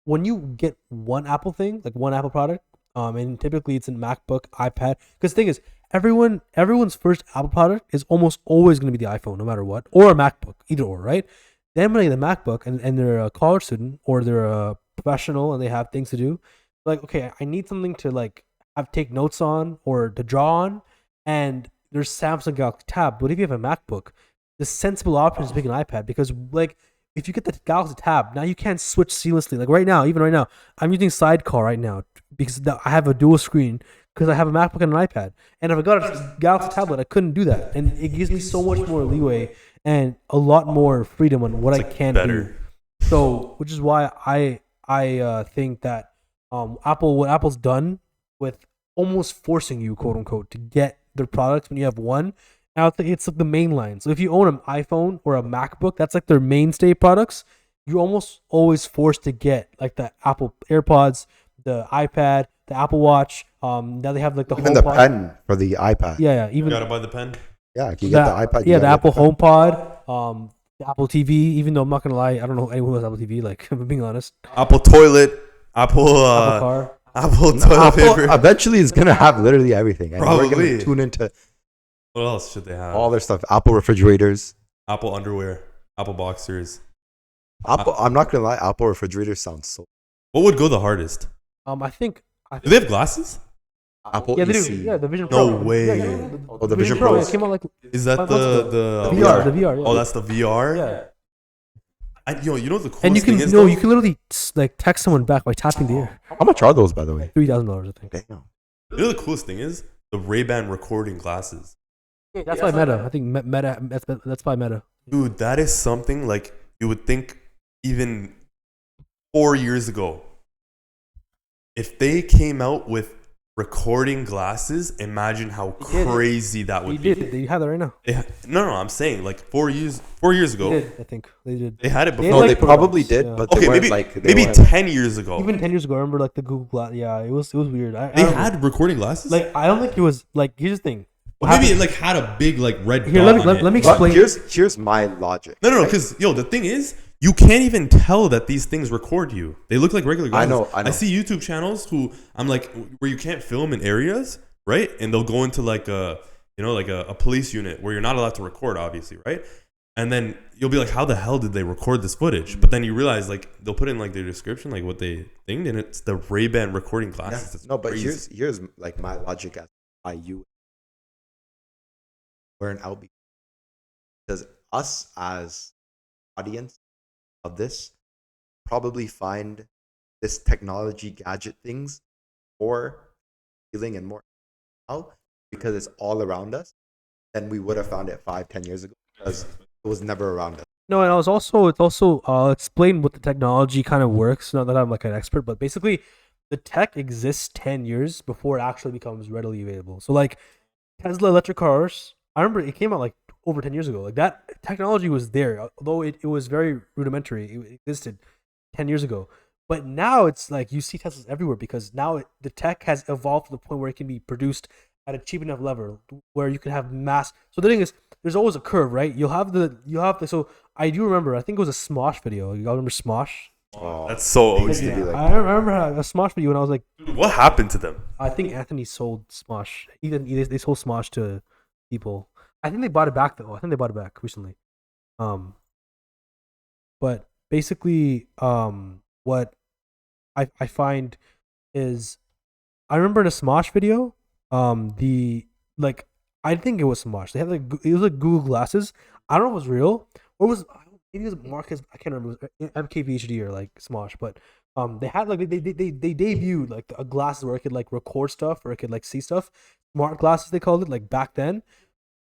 Speaker 1: when you get one Apple thing, like one Apple product, and typically it's a MacBook, iPad. Because the thing is, everyone's first Apple product is almost always going to be the iPhone, no matter what, or a MacBook, either or, right? Then when they get the MacBook and they're a college student or they're a professional and they have things to do, like, okay, I need something to like have take notes on or to draw on, and there's Samsung Galaxy Tab. But if you have a MacBook, the sensible option is to pick an iPad, because like if you get the Galaxy Tab, now you can't switch seamlessly. Like right now, even right now, I'm using Sidecar right now because I have a dual screen because I have a MacBook and an iPad. And if I got a Galaxy tablet, I couldn't do that. And it gives me so much more leeway and a lot more freedom on what I can do. So, which is why I think that what Apple's done with almost forcing you, quote unquote, to get their products when you have one. Now it's like the main line. So if you own an iPhone or a MacBook, that's like their mainstay products. You're almost always forced to get like the Apple AirPods, the iPad, the Apple Watch. Now they have like the
Speaker 2: even the pen for the iPad.
Speaker 1: Yeah. Even
Speaker 3: you gotta buy the pen.
Speaker 2: Yeah, you get the iPad.
Speaker 1: Yeah, the Apple HomePod, the Apple TV. Even though I'm not gonna lie, I don't know anyone who has Apple TV. Like, if I'm being honest.
Speaker 3: Apple toilet, Apple
Speaker 1: car.
Speaker 3: Apple toilet paper.
Speaker 2: Eventually, it's gonna have literally everything. And
Speaker 3: Probably.
Speaker 2: we're gonna tune into
Speaker 3: What else should they have?
Speaker 2: all their stuff. Apple refrigerators.
Speaker 3: Apple underwear, Apple boxers.
Speaker 2: Apple. I'm not gonna lie. Apple refrigerators sound so.
Speaker 3: What would go the hardest?
Speaker 1: I think.
Speaker 3: Do they have glasses?
Speaker 2: Apple
Speaker 1: Yeah, they
Speaker 2: EC.
Speaker 1: do. Yeah, the Vision Pro.
Speaker 3: No way.
Speaker 1: Yeah.
Speaker 2: Oh, the Vision Pro.
Speaker 1: Yeah, it came out like
Speaker 3: Is that
Speaker 1: 5 months ago.
Speaker 3: the
Speaker 1: VR? The VR. Yeah.
Speaker 3: Oh, that's the VR.
Speaker 1: Yeah.
Speaker 3: You know the coolest
Speaker 1: And you can
Speaker 3: thing is,
Speaker 1: you can literally like text someone back by tapping the air.
Speaker 2: How much are those, by the way?
Speaker 1: $3,000, I think.
Speaker 2: Damn.
Speaker 3: you know the coolest thing is the Ray-Ban recording glasses.
Speaker 1: Yeah, that's by Meta. I think Meta. That's by Meta.
Speaker 3: Dude, that is something like you would think even 4 years ago. If they came out with recording glasses, imagine how
Speaker 1: They did.
Speaker 3: crazy that would
Speaker 1: They
Speaker 3: be.
Speaker 1: did. They have that right now.
Speaker 3: No, I'm saying like 4 years ago.
Speaker 1: They did. I think they did.
Speaker 3: They had it
Speaker 1: They
Speaker 3: before.
Speaker 1: had,
Speaker 2: No,
Speaker 1: like,
Speaker 2: they probably
Speaker 1: programs,
Speaker 2: did,
Speaker 1: yeah.
Speaker 2: but they
Speaker 3: Okay,
Speaker 2: weren't
Speaker 3: maybe
Speaker 2: like they
Speaker 3: maybe
Speaker 2: weren't-
Speaker 3: 10 years ago.
Speaker 1: Even 10 years ago, I remember like the Google Glass. Yeah, it was weird. I
Speaker 3: They
Speaker 1: don't know.
Speaker 3: had recording glasses.
Speaker 1: like I don't think it was like here's the thing.
Speaker 3: Well, maybe it like had a big like red
Speaker 1: Here,
Speaker 3: dot
Speaker 1: let me
Speaker 3: on it.
Speaker 1: let me
Speaker 2: But
Speaker 1: explain.
Speaker 2: here's my logic.
Speaker 3: No, because the thing is, you can't even tell that these things record you. They look like regular glasses.
Speaker 2: I know.
Speaker 3: I see YouTube channels who I'm like where you can't film in areas, right? And they'll go into like a police unit where you're not allowed to record, obviously, right? And then you'll be like, how the hell did they record this footage? But then you realize like they'll put in like their description, like what they think, and it's the Ray-Ban recording glasses.
Speaker 2: Yeah.
Speaker 3: That's
Speaker 2: No, but
Speaker 3: crazy.
Speaker 2: here's like my logic as why you burn out, because us as audience of this probably find this technology gadget things more appealing and more now because it's all around us than we would have found it 5-10 years ago, because it was never around us.
Speaker 1: No, and it's also I'll explain what the technology kind of works. Not that I'm like an expert, but basically the tech exists 10 years before it actually becomes readily available. So like Tesla electric cars, I remember it came out like over 10 years ago. Like that technology was there, although it was very rudimentary. It existed 10 years ago. But now it's like you see Teslas everywhere because now the tech has evolved to the point where it can be produced at a cheap enough level where you can have mass. So the thing is, there's always a curve, right? You have the so I do remember, I think it was a Smosh video. You all remember Smosh?
Speaker 2: Oh,
Speaker 3: That's so
Speaker 2: It
Speaker 3: OG.
Speaker 2: used to be like
Speaker 1: I remember a Smosh video when I was like,
Speaker 3: Dude, what happened to them?
Speaker 1: I think Anthony sold Smosh. They sold Smosh to people. I think they bought it back though. I think they bought it back recently. But basically, what I find is, I remember in a Smosh video, I think it was Smosh. They had it was like Google glasses. I don't know if it was real or maybe it was Marcus. I can't remember. It was MKVHD or like Smosh, but they had like they debuted like a glasses where it could like record stuff or it could like see stuff. Smart glasses they called it like back then.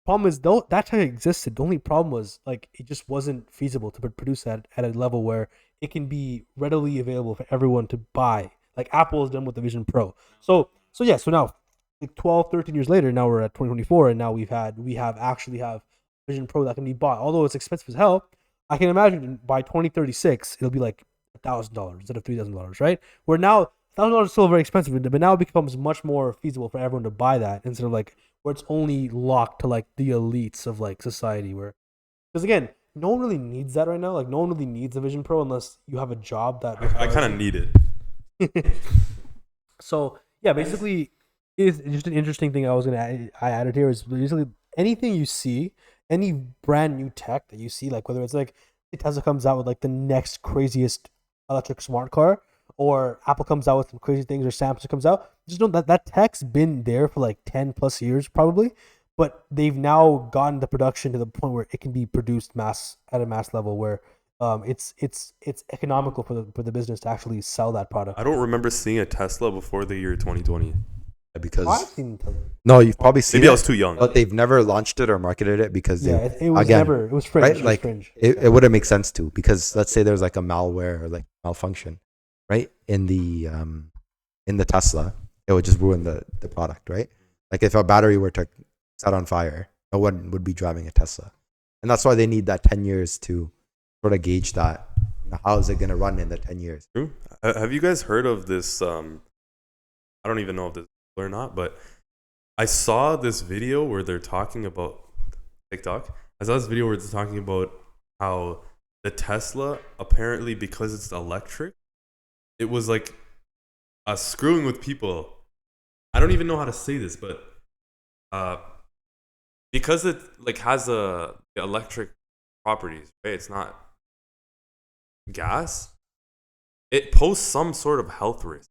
Speaker 1: Problem is though that tech existed. The only problem was like it just wasn't feasible to produce that at a level where it can be readily available for everyone to buy. Like Apple has done with the Vision Pro. So now like 12, 13 years later, now we're at 2024 and now we actually have Vision Pro that can be bought. Although it's expensive as hell, I can imagine by 2036 it'll be like $1,000 instead of $3,000, right? Where now $1,000 is still very expensive, but now it becomes much more feasible for everyone to buy that instead of like where it's only locked to like the elites of like society. Where because again, no one really needs that right now. Like no one really needs a Vision Pro unless you have a job that.
Speaker 3: I kind of need it.
Speaker 1: So yeah, basically, it's just an interesting thing I added here is basically anything you see, any brand new tech that you see, like whether it's like Tesla comes out with like the next craziest electric smart car, or Apple comes out with some crazy things, or Samsung comes out, just know that that tech's been there for like 10 plus years probably, but they've now gotten the production to the point where it can be produced at a mass level where it's economical for the business to actually sell that product.
Speaker 3: I don't remember seeing a Tesla before the year 2020.
Speaker 2: Because
Speaker 1: I've seen Tesla.
Speaker 2: no, you've probably seen
Speaker 3: Maybe
Speaker 2: it,
Speaker 3: I was too young.
Speaker 2: but they've never launched it or marketed it because
Speaker 1: Yeah,
Speaker 2: they,
Speaker 1: it was
Speaker 2: again,
Speaker 1: never. It was fringe.
Speaker 2: right?
Speaker 1: It was
Speaker 2: Like
Speaker 1: fringe.
Speaker 2: it wouldn't make sense to, because let's say there's like a malware or like malfunction, right? In the Tesla, it would just ruin the product, right? Like if a battery were to set on fire, no one would be driving a Tesla, and that's why they need that 10 years to sort of gauge that. How is it going to run in the 10 years?
Speaker 3: True. Have you guys heard of this? I don't even know if this is or not, but I saw this video where they're talking about TikTok. I saw this video where they're talking about how the Tesla, apparently because it's electric, it was like screwing with people. I don't even know how to say this, but because it like has the electric properties, right? It's not gas. It posed some sort of health risk,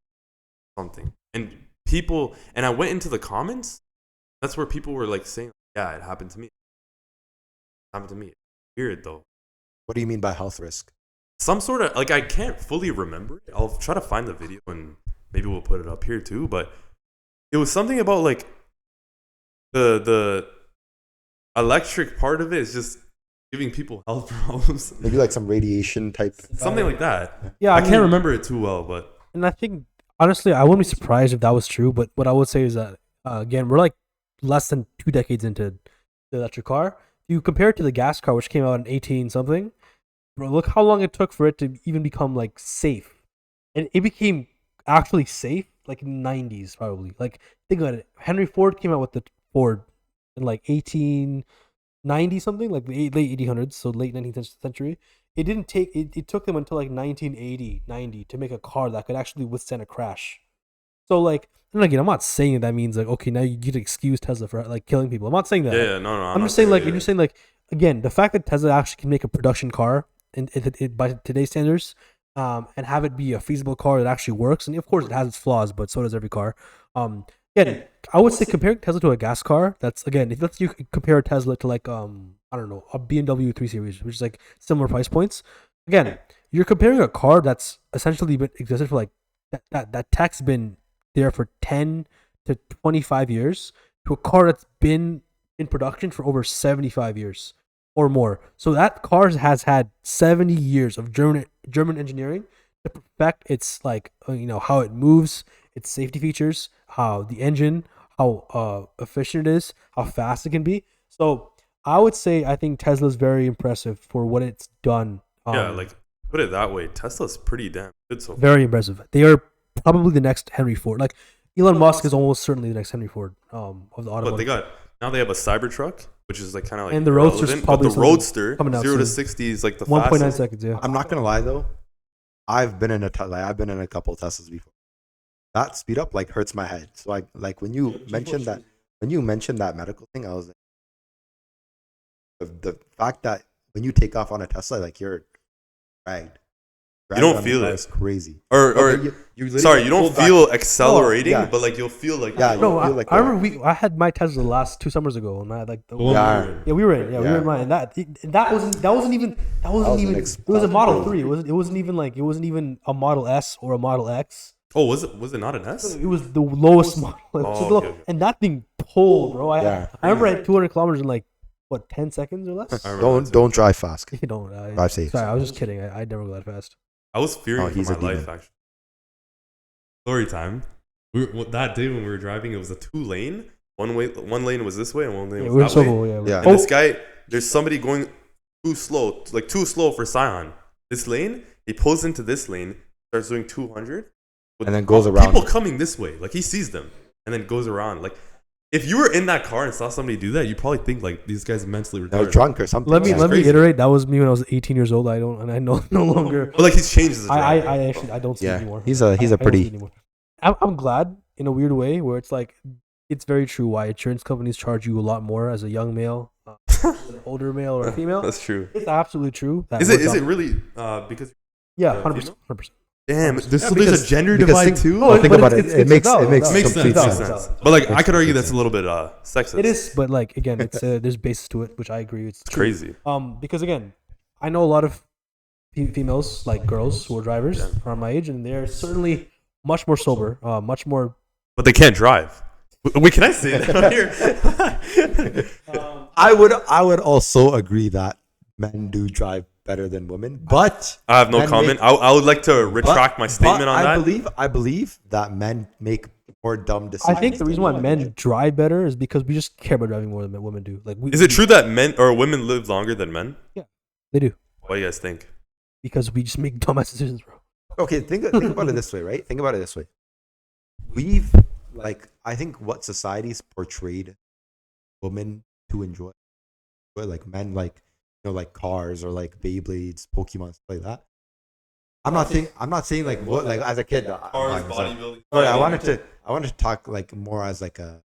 Speaker 3: something, and people. And I went into the comments. That's where people were like saying, "Yeah, it happened to me. It happened to me." Weird though.
Speaker 2: What do you mean by health risk?
Speaker 3: Some sort of like I can't fully remember it. I'll try to find the video and maybe we'll put it up here too. But it was something about like the electric part of it is just giving people health problems.
Speaker 2: Maybe like some radiation type.
Speaker 3: Something like that.
Speaker 1: Yeah,
Speaker 3: I can't remember it too well, but
Speaker 1: And I think honestly, I wouldn't be surprised if that was true. But what I would say is that again, we're like less than 2 decades into the electric car. If you compare it to the gas car, which came out in 18 something, bro, look how long it took for it to even become like safe, and it became actually safe like in the 90s probably. Like think about it, Henry Ford came out with the Ford in like 1890 something, like the late 1800s, so late 19th century. It didn't take it took them until like 1980 90 to make a car that could actually withstand a crash. So like, and again, I'm not saying that means like, okay, now you get to excuse Tesla for like killing people. I'm not saying that.
Speaker 3: yeah, no,
Speaker 1: I'm just saying like, you're just saying like, again, the fact that Tesla actually can make a production car and by today's standards, and have it be a feasible car that actually works, and of course it has its flaws, but so does every car. Again, I would say comparing Tesla to a gas car, that's again, if let's you compare a Tesla to like I don't know, a BMW 3 Series, which is like similar price points. Again, you're comparing a car that's essentially been existed for like that tech's been there for 10 to 25 years to a car that's been in production for over 75 years or more. So that car has had 70 years of German engineering to perfect its like how it moves, its safety features, how the engine, how efficient it is, how fast it can be. So I would say I think Tesla's very impressive for what it's done.
Speaker 3: Yeah, like put it that way, Tesla's pretty damn good so far.
Speaker 1: Very impressive. They are probably the next Henry Ford. Like Elon Musk is almost certainly the next Henry Ford of the automotive.
Speaker 3: But they have a Cybertruck, which is like kind of like
Speaker 1: and the Roadster's
Speaker 3: irrelevant,
Speaker 1: probably
Speaker 3: but the Roadster
Speaker 1: coming out
Speaker 3: 0 to
Speaker 1: soon.
Speaker 3: 60 is like the
Speaker 1: 1.9
Speaker 3: fastest.
Speaker 1: seconds. Yeah.
Speaker 2: I'm not gonna lie though, I've been in a couple Teslas before. That speed up like hurts my head. So like when you mentioned that medical thing, I was like, the fact that when you take off on a Tesla, like you're dragged.
Speaker 3: You don't feel it.
Speaker 2: It's crazy.
Speaker 3: Or
Speaker 2: you
Speaker 3: sorry, you don't feel
Speaker 2: back.
Speaker 3: accelerating,
Speaker 2: Yeah.
Speaker 3: but like you'll feel like
Speaker 2: Yeah,
Speaker 1: No,
Speaker 2: you feel like
Speaker 1: I remember I had my Tesla last 2 summers ago, and I had like the
Speaker 2: Yeah.
Speaker 1: we were in mine. And that wasn't even it was a Model 3. It wasn't even a Model S or a Model X.
Speaker 3: Oh, was it not an S?
Speaker 1: It was the lowest model.
Speaker 3: Okay.
Speaker 1: And that thing pulled, bro. I remember I had 200 kilometers in like 10 seconds or less.
Speaker 2: Don't drive fast.
Speaker 1: You don't
Speaker 2: Drive safe.
Speaker 1: Sorry, I was just kidding. I never go that fast.
Speaker 3: I was fearing
Speaker 2: he's
Speaker 3: for
Speaker 2: a
Speaker 3: my life
Speaker 2: demon.
Speaker 3: actually. Story time. That day when we were driving, it was a 2-lane. One lane was this way, and one lane was that way.
Speaker 2: Yeah.
Speaker 3: And this guy, there's somebody going too slow for Scion. This lane, he pulls into this lane, starts doing 200.
Speaker 2: And then goes around.
Speaker 3: People coming this way, like he sees them and then goes around. Like if you were in that car and saw somebody do that, you probably think like these guys are mentally retarded.
Speaker 2: They're drunk or something.
Speaker 1: Let me
Speaker 3: crazy.
Speaker 1: iterate. That was me when I was 18 years old. I no longer.
Speaker 3: But like he's changed as a
Speaker 1: I
Speaker 3: driver.
Speaker 1: actually I don't see it anymore.
Speaker 2: He's a
Speaker 1: I don't see it
Speaker 2: pretty.
Speaker 1: anymore. I'm glad in a weird way where it's like it's very true why insurance companies charge you a lot more as a young male, an older male or a female.
Speaker 3: That's true.
Speaker 1: It's absolutely true.
Speaker 3: Is it really because
Speaker 1: Yeah, 100%.
Speaker 3: damn, there's
Speaker 2: because-
Speaker 3: a gender
Speaker 2: because
Speaker 3: divide
Speaker 2: think-
Speaker 3: too.
Speaker 2: No, think
Speaker 1: but
Speaker 2: about it. It makes
Speaker 3: Makes
Speaker 2: complete
Speaker 3: sense. But like I
Speaker 2: Makes
Speaker 3: could argue
Speaker 2: complete
Speaker 3: that's a little bit sexist.
Speaker 1: It is, but like again, it's there's basis to it, which I agree. It's true.
Speaker 3: crazy.
Speaker 1: Because again, I know a lot of females, like girls who are drivers around my age, and they're certainly much more sober, much more.
Speaker 3: But they can't drive. Wait, can I say that on here?
Speaker 2: I would also agree that men do drive better than women, but
Speaker 3: I have no
Speaker 2: men
Speaker 3: comment.
Speaker 2: make-
Speaker 3: I would like to retract my statement on that.
Speaker 2: I believe that men make more dumb decisions.
Speaker 1: I think the reason why men drive better is because we just care about driving more than women do. Like,
Speaker 3: Is it true that men or women live longer than men?
Speaker 1: They do
Speaker 3: What do you guys think?
Speaker 1: because we just make dumbass decisions, bro.
Speaker 2: Okay, think about it this way, right? Think about it this way. I think what society's portrayed women to enjoy, like men, like like cars or like Beyblades, Pokemon, stuff like that. I'm not saying like what, like as a kid.
Speaker 3: bodybuilding.
Speaker 2: Sorry, I wanted to talk like more as like a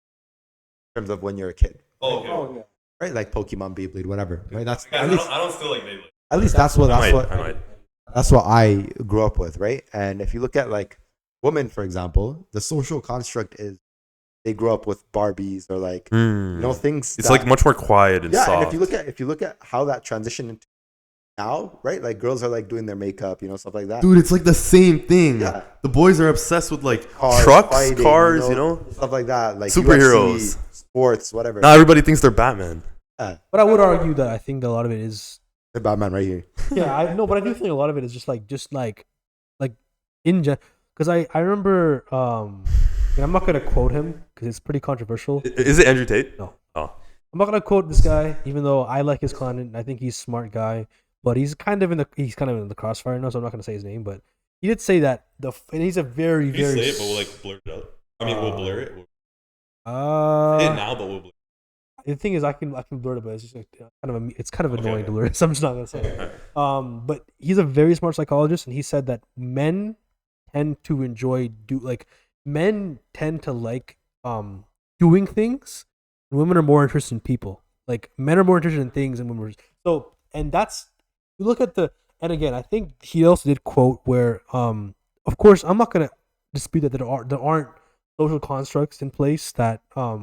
Speaker 2: in terms of when you're a kid,
Speaker 3: Oh,
Speaker 2: right? Like Pokemon, Beyblade, whatever. Right? That's
Speaker 3: I don't still like Beyblade.
Speaker 2: at least that's what
Speaker 3: I might.
Speaker 2: that's what I grew up with, right? And if you look at like women, for example, the social construct is they grew up with Barbies or like things.
Speaker 3: It's like much more quiet and soft.
Speaker 2: And if you look at how that transitioned into now, right? Like girls are like doing their makeup, stuff like that.
Speaker 3: Dude, it's like the same thing.
Speaker 2: Yeah.
Speaker 3: The boys are obsessed with like
Speaker 2: Cars,
Speaker 3: trucks,
Speaker 2: fighting,
Speaker 3: cars,
Speaker 2: stuff like that, like
Speaker 3: Superheroes.
Speaker 2: UFC, sports, whatever.
Speaker 3: Now everybody thinks they're Batman.
Speaker 1: But I would argue that I think that a lot of it is.
Speaker 2: The Batman right here.
Speaker 1: Yeah, I know, but I do think a lot of it is just like in general. Because I remember, and I'm not gonna quote him because it's pretty controversial.
Speaker 3: Is it Andrew Tate?
Speaker 1: No.
Speaker 3: Oh.
Speaker 1: I'm not gonna quote this guy, even though I like his content. I think he's a smart guy, but he's kind of in the crossfire now. So I'm not gonna say his name, but he did say that and he's a very
Speaker 3: You
Speaker 1: very.
Speaker 3: say it, but we'll like blur it out. I mean, we'll blur it. Say it
Speaker 1: Uh,
Speaker 3: now, but we'll blur it.
Speaker 1: the thing is, I can blur it, but it's just like it's kind of annoying to blur it. So I'm just not gonna say it. But he's a very smart psychologist, and he said that men tend to men tend to like doing things, and women are more interested in people. Like men are more interested in things, and women. And that's you look at and again, I think he also did quote where of course I'm not gonna dispute that there aren't social constructs in place that I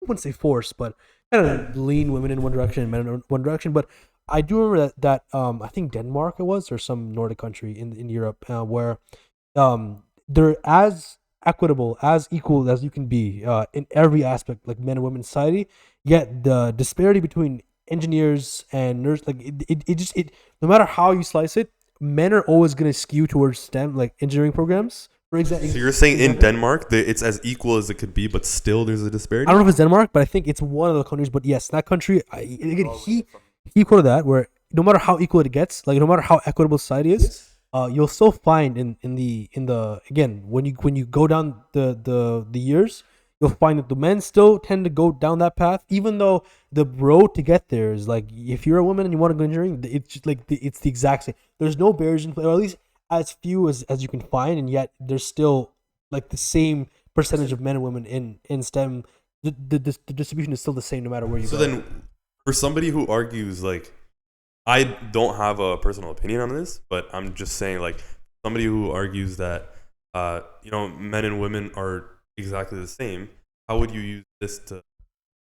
Speaker 1: wouldn't say force, but kind of lean women in one direction and men in one direction. But I do remember that I think Denmark it was or some Nordic country in Europe where they're as equitable, as equal as you can be in every aspect, like men and women in society. Yet the disparity between engineers and nurses, like it no matter how you slice it, men are always going to skew towards STEM, like engineering programs. For example,
Speaker 3: So you're saying in Denmark, it's as equal as it could be, but still there's a disparity?
Speaker 1: I don't know if it's Denmark, but I think it's one of the countries. But yes, that country, again, he quoted that where no matter how equal it gets, like no matter how equitable society is, you'll still find in the again when you go down the years, you'll find that the men still tend to go down that path, even though the road to get there is like if you're a woman and you want to go engineering, it's just like it's the exact same. There's no barriers in play, or at least as few as you can find, and yet there's still like the same percentage of men and women in STEM. The distribution is still the same no matter where you go.
Speaker 3: So then, for somebody who argues like, I don't have a personal opinion on this, but I'm just saying like somebody who argues that men and women are exactly the same. How would you use this to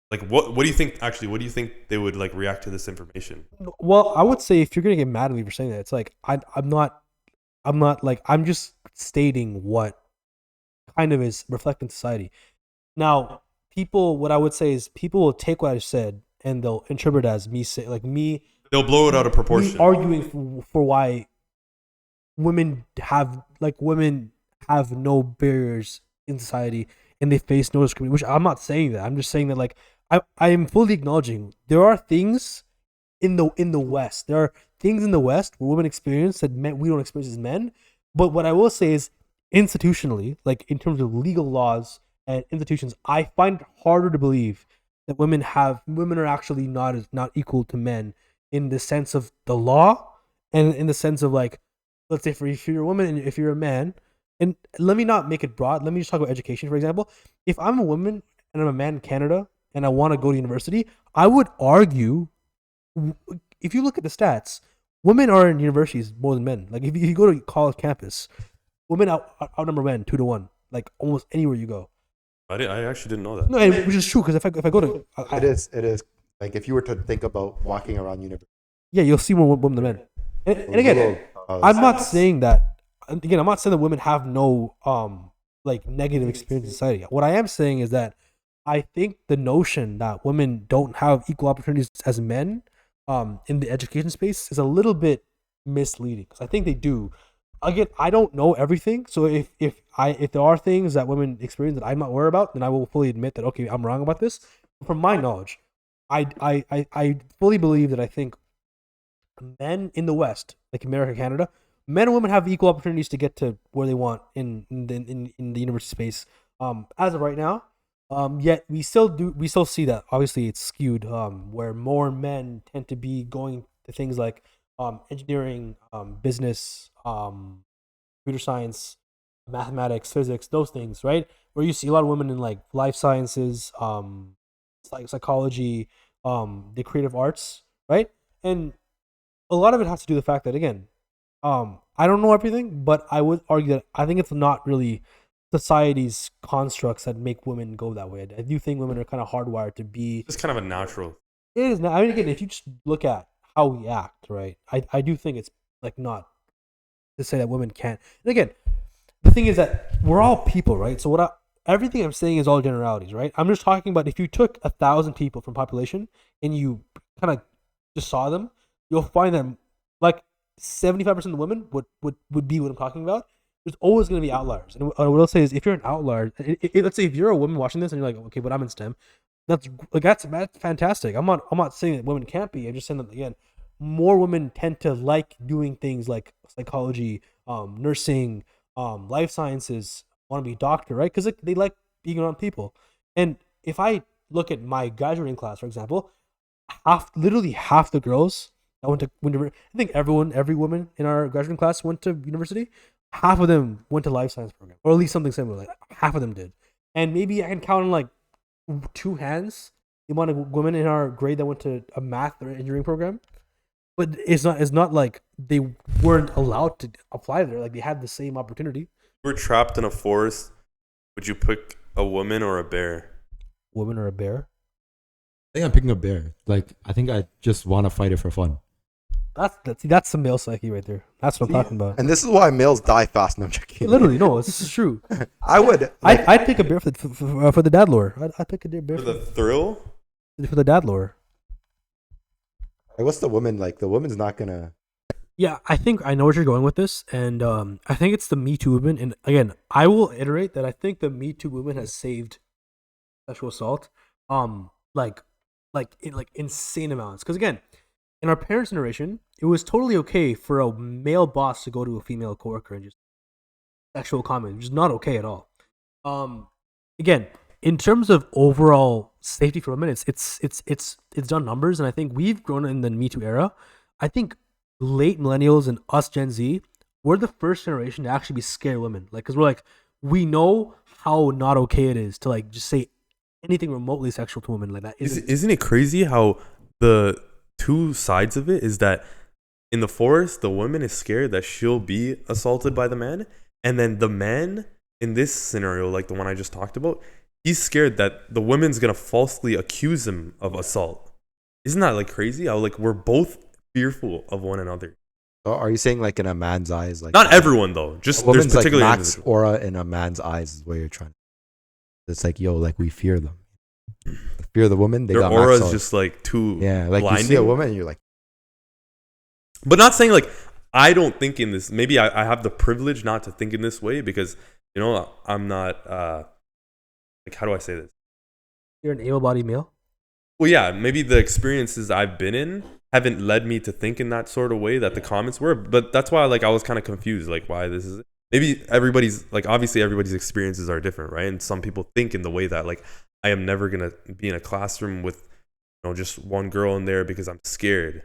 Speaker 3: like what do you think actually? What do you think they would like react to this information?
Speaker 1: Well, I would say if you're gonna get mad at me for saying that, it's like I'm not like I'm just stating what kind of is reflecting society. Now, what I would say is people will take what I said and they'll interpret it as me
Speaker 3: They'll blow it out of proportion.
Speaker 1: me arguing for why women have no barriers in society and they face no discrimination. Which I'm not saying that. I'm just saying that like I am fully acknowledging there are things in the West. There are things in the West where women experience that we don't experience as men. But what I will say is institutionally, like in terms of legal laws and institutions, I find it harder to believe that women are actually not equal to men in the sense of the law and in the sense of like, let's say if you're a woman and if you're a man, and let me not make it broad. Let me just talk about education, for example. If I'm a woman and I'm a man in Canada and I want to go to university, I would argue, if you look at the stats, women are in universities more than men. Like if you go to college campus, women outnumber men 2-1. Like almost anywhere you go.
Speaker 3: I actually didn't know that.
Speaker 1: No, which is true because if I go to,
Speaker 2: It is like if you were to think about walking around university.
Speaker 1: yeah, you'll see more women than men. And again, I'm not saying that. Again, I'm not saying that women have no like negative experience in society. What I am saying is that I think the notion that women don't have equal opportunities as men in the education space is a little bit misleading because I think they do. Again, I don't know everything, so if there are things that women experience that I'm not aware about, then I will fully admit that okay, I'm wrong about this. From my knowledge, I fully believe that I think men in the West, like America, Canada, men and women have equal opportunities to get to where they want in the university space. As of right now, yet we still see that obviously it's skewed. Where more men tend to be going to things like engineering, business, computer science, mathematics, physics, those things, right? Where you see a lot of women in like life sciences, like psychology, the creative arts, right? And a lot of it has to do with the fact that again, I don't know everything, but I would argue that I think it's not really society's constructs that make women go that way. I do think women are kind of hardwired to be.
Speaker 3: It's kind of a natural.
Speaker 1: It is now. I mean, again, if you just look at how we act, right? I do think it's like not to say that women can't. And again, the thing is that we're all people, right? So everything I'm saying is all generalities, right? I'm just talking about if you took 1,000 people from population and you kind of just saw them, you'll find them like 75% of the women would be what I'm talking about. There's always going to be outliers. And what I'll say is if you're an outlier, let's say if you're a woman watching this and you're like, okay, but I'm in STEM, that's fantastic. I'm not saying that women can't be. I'm just saying that again, more women tend to like doing things like psychology, nursing, life sciences, want to be a doctor, right? Because they like being around people. And if I look at my graduating class, for example, literally half the girls that went to I think every woman in our graduating class went to university. Half of them went to life science program, or at least something similar. Like half of them did, and maybe I can count on like 2 hands the amount of women in our grade that went to a math or engineering program. But it's not like they weren't allowed to apply there. Like they had the same opportunity.
Speaker 3: We're trapped in a forest. Would you pick a woman or a bear?
Speaker 1: Woman or a bear?
Speaker 4: I think I'm picking a bear. Like I think I just want to fight it for fun.
Speaker 1: That's some male psyche right there. That's what I'm talking about.
Speaker 2: And this is why males die fast. No, I'm joking.
Speaker 1: Literally, no, this is true.
Speaker 2: I would.
Speaker 1: I'd pick a bear for the dad lore. I'd pick a bear
Speaker 3: For the thrill?
Speaker 1: for the dad lore.
Speaker 2: What's the woman like? The woman's not gonna.
Speaker 1: Yeah, I think I know where you're going with this, and I think it's the Me Too movement. And again, I will iterate that I think the Me Too movement has saved sexual assault, like insane amounts. Because again, in our parents' generation, it was totally okay for a male boss to go to a female coworker and just sexual comment, which is not okay at all. Again, in terms of overall safety for women, it's done numbers, and I think we've grown in the Me Too era. I think late millennials and us Gen Z, we're the first generation to actually be scared of women, like because we're like we know how not okay it is to like just say anything remotely sexual to women like that.
Speaker 3: Isn't it crazy how the two sides of it is that in the forest the woman is scared that she'll be assaulted by the man, and then the man in this scenario, like the one I just talked about, he's scared that the woman's gonna falsely accuse him of assault. Isn't that like crazy how like we're both fearful of one another?
Speaker 2: So are you saying like in a man's eyes, like
Speaker 3: not everyone though, just there's
Speaker 2: woman's
Speaker 3: particular
Speaker 2: like max aura in a man's eyes is where you're trying. It's like yo, like we fear them. Fear the woman. They
Speaker 3: their
Speaker 2: got
Speaker 3: aura
Speaker 2: max
Speaker 3: is just like too
Speaker 2: like
Speaker 3: blinding.
Speaker 2: you see a woman and you're like,
Speaker 3: but not saying like I don't think in this. Maybe I have the privilege not to think in this way because you know I'm not like how do I say this?
Speaker 1: You're an able-bodied male.
Speaker 3: Well, yeah, maybe the experiences I've been in haven't led me to think in that sort of way that the comments were. But that's why like I was kind of confused, like why this is. maybe everybody's like, obviously everybody's experiences are different, right? And some people think in the way that like, I am never gonna be in a classroom with, just one girl in there because I'm scared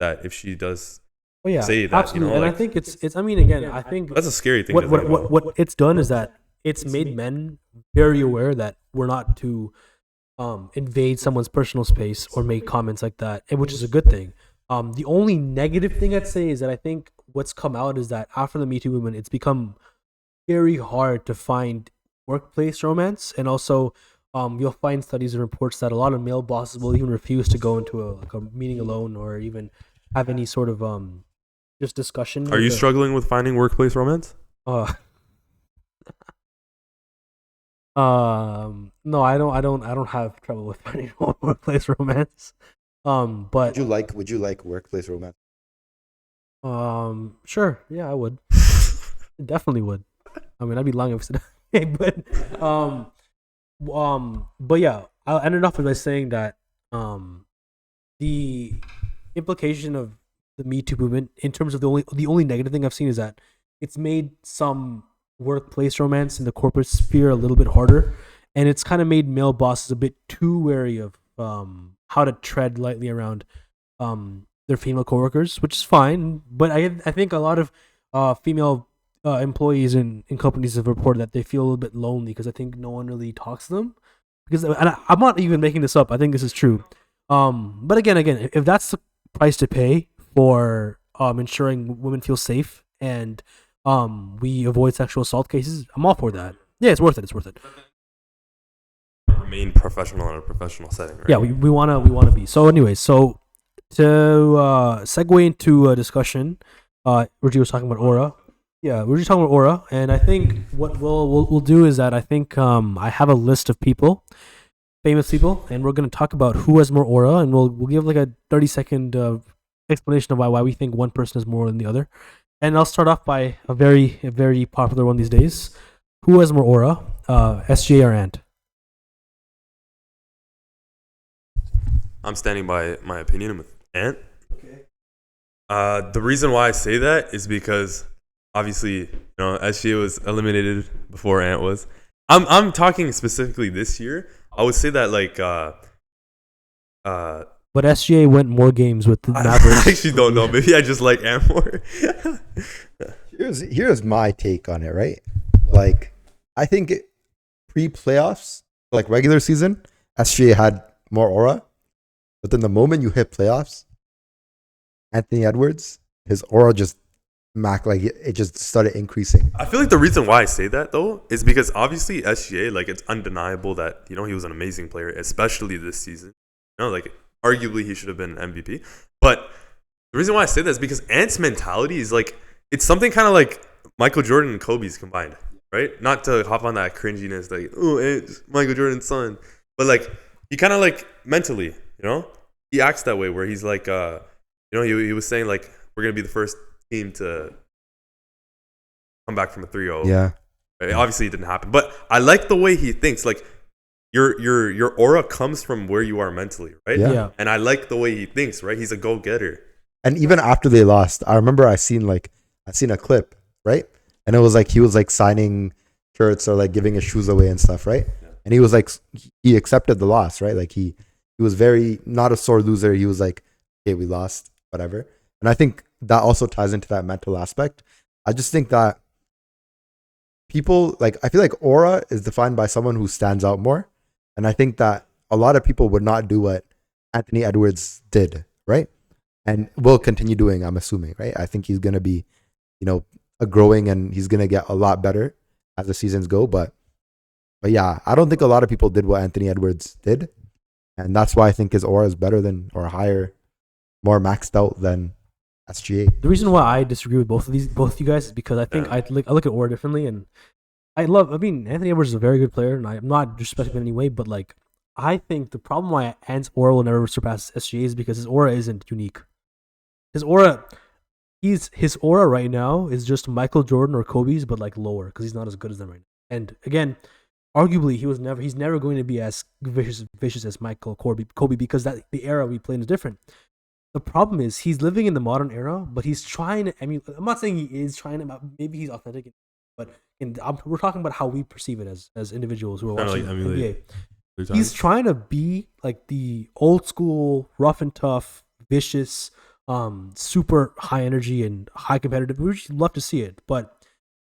Speaker 3: that if she does
Speaker 1: Oh yeah,
Speaker 3: say that,
Speaker 1: absolutely. And I
Speaker 3: like,
Speaker 1: think it's. I mean, again, I think
Speaker 3: that's a scary thing.
Speaker 1: what it's done is that it's made men very aware that we're not to invade someone's personal space or make comments like that, which is a good thing. The only negative thing I'd say is that I think what's come out is that after the Me Too movement, it's become very hard to find workplace romance, and also you'll find studies and reports that a lot of male bosses will even refuse to go into a meeting alone or even have any sort of just discussion.
Speaker 3: Are you struggling with finding workplace romance?
Speaker 1: Uh, no, I don't have trouble with finding workplace romance. But
Speaker 2: Would you like workplace romance?
Speaker 1: sure, yeah, I would. Definitely would. I mean, I'd be lying if I said but but yeah, I ended off by saying that the implication of the Me Too movement in terms of the only negative thing I've seen is that it's made some workplace romance in the corporate sphere a little bit harder, and it's kind of made male bosses a bit too wary of how to tread lightly around their female coworkers, which is fine. But I think a lot of female employees in companies have reported that they feel a little bit lonely because I think no one really talks to them. Because I'm not even making this up. I think this is true. But again, if that's the price to pay for ensuring women feel safe and we avoid sexual assault cases, I'm all for that. Yeah, it's worth it. It's worth it.
Speaker 3: Remain professional in a professional setting, right?
Speaker 1: Yeah, we wanna be. So anyway, so to segue into a discussion, Reggie was talking about aura. Yeah, we were just talking about aura, and I think what we'll do is that I think I have a list of people, famous people, and we're gonna talk about who has more aura, and we'll give like a 30-second explanation of why we think one person has more than the other. And I'll start off by a very popular one these days. Who has more aura, SJ or Ant?
Speaker 3: I'm standing by my opinion with Ant. Okay. The reason why I say that is because obviously, SGA was eliminated before Ant was. I'm talking specifically this year. I would say that like
Speaker 1: but SGA went more games with the Mavericks.
Speaker 3: I actually don't know. Maybe I just like Ant more.
Speaker 2: Here's my take on it, right? Like, I think pre-playoffs, like regular season, SGA had more aura. But then the moment you hit playoffs, Anthony Edwards, his aura just it just started increasing.
Speaker 3: I feel like the reason why I say that though is because obviously SGA, like, it's undeniable that he was an amazing player, especially this season. Like, arguably he should have been MVP. But the reason why I say that is because Ant's mentality is like, it's something kind of like Michael Jordan and Kobe's combined, right? Not to hop on that cringiness, like, oh, Ant's Michael Jordan's son, but like he kind of like mentally, he acts that way where he's like, he was saying like, we're gonna be the first team to come back from a 3-0.
Speaker 2: Yeah.
Speaker 3: Right? Obviously it didn't happen, but I like the way he thinks. Like your aura comes from where you are mentally, right?
Speaker 2: Yeah.
Speaker 3: And I like the way he thinks, right? He's a go-getter.
Speaker 2: And even after they lost, I remember I seen a clip, right? And it was like he was like signing shirts or like giving his shoes away and stuff, right? Yeah. And he was like, he accepted the loss, right? Like he was very not a sore loser. He was like, okay, we lost, whatever. And I think that also ties into that mental aspect. I just think that people, like, I feel like aura is defined by someone who stands out more. And I think that a lot of people would not do what Anthony Edwards did, right? And will continue doing, I'm assuming, right? I think he's going to be, growing, and he's going to get a lot better as the seasons go. But yeah, I don't think a lot of people did what Anthony Edwards did. And that's why I think his aura is better than, or higher, more maxed out than SGA.
Speaker 1: The reason why I disagree with both of you guys is because I think I look at aura differently, and Anthony Edwards is a very good player, and I'm not disrespecting him in any way, but like, I think the problem why Ant's aura will never surpass SGA is because his aura isn't unique. His aura right now is just Michael Jordan or Kobe's, but like lower, because he's not as good as them right now. And again, arguably he's never going to be as vicious as Michael Kobe, because the era we play in is different. The problem is he's living in the modern era, but he's trying to emulate. I'm not saying he is trying to. Maybe he's authentic. but we're talking about how we perceive it as individuals who are
Speaker 3: Trying to,
Speaker 1: watching
Speaker 3: like, emulate
Speaker 1: NBA.
Speaker 3: their time.
Speaker 1: He's trying to be like the old school, rough and tough, vicious, super high energy and high competitive. We just love to see it, but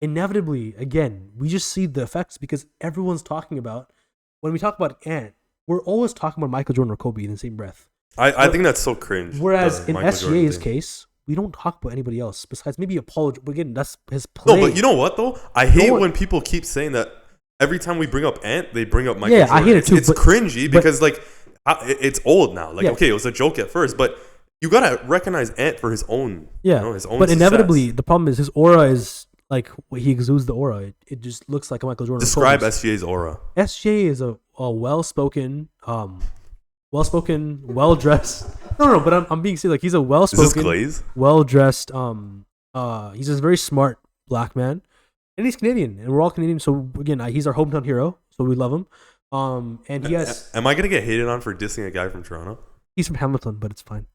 Speaker 1: inevitably, again, we just see the effects because everyone's talking about when we talk about Ant, we're always talking about Michael Jordan or Kobe in the same breath.
Speaker 3: I think that's so cringe.
Speaker 1: Whereas
Speaker 3: the
Speaker 1: in
Speaker 3: Michael Jordan
Speaker 1: SGA's
Speaker 3: thing.
Speaker 1: case, we don't talk about anybody else besides maybe Apollo. Again, that's his play.
Speaker 3: No, but you know what though? I hate
Speaker 1: one-
Speaker 3: when people keep saying that every time we bring up Ant, they bring up Michael
Speaker 1: Yeah,
Speaker 3: Jordan.
Speaker 1: I hate it too,
Speaker 3: It's
Speaker 1: but-
Speaker 3: cringy because like it's old now. Like
Speaker 1: Yeah.
Speaker 3: okay, it was a joke at first, but you gotta recognize Ant for his own.
Speaker 1: Yeah,
Speaker 3: you know, his own.
Speaker 1: but
Speaker 3: success.
Speaker 1: inevitably, the problem is his aura is like he exudes the aura. It just looks like a Michael Jordan.
Speaker 3: Describe
Speaker 1: Kobe's.
Speaker 3: SGA's aura.
Speaker 1: SGA is a well-spoken, well-dressed. No, but I'm being serious. Like he's a
Speaker 3: Is this
Speaker 1: well-spoken,
Speaker 3: Glaze?
Speaker 1: well-dressed. He's a very smart black man, and he's Canadian, and we're all Canadian. So again, he's our hometown hero, so we love him. And he has.
Speaker 3: Am I gonna get hated on for dissing a guy from Toronto?
Speaker 1: He's from Hamilton, but it's fine.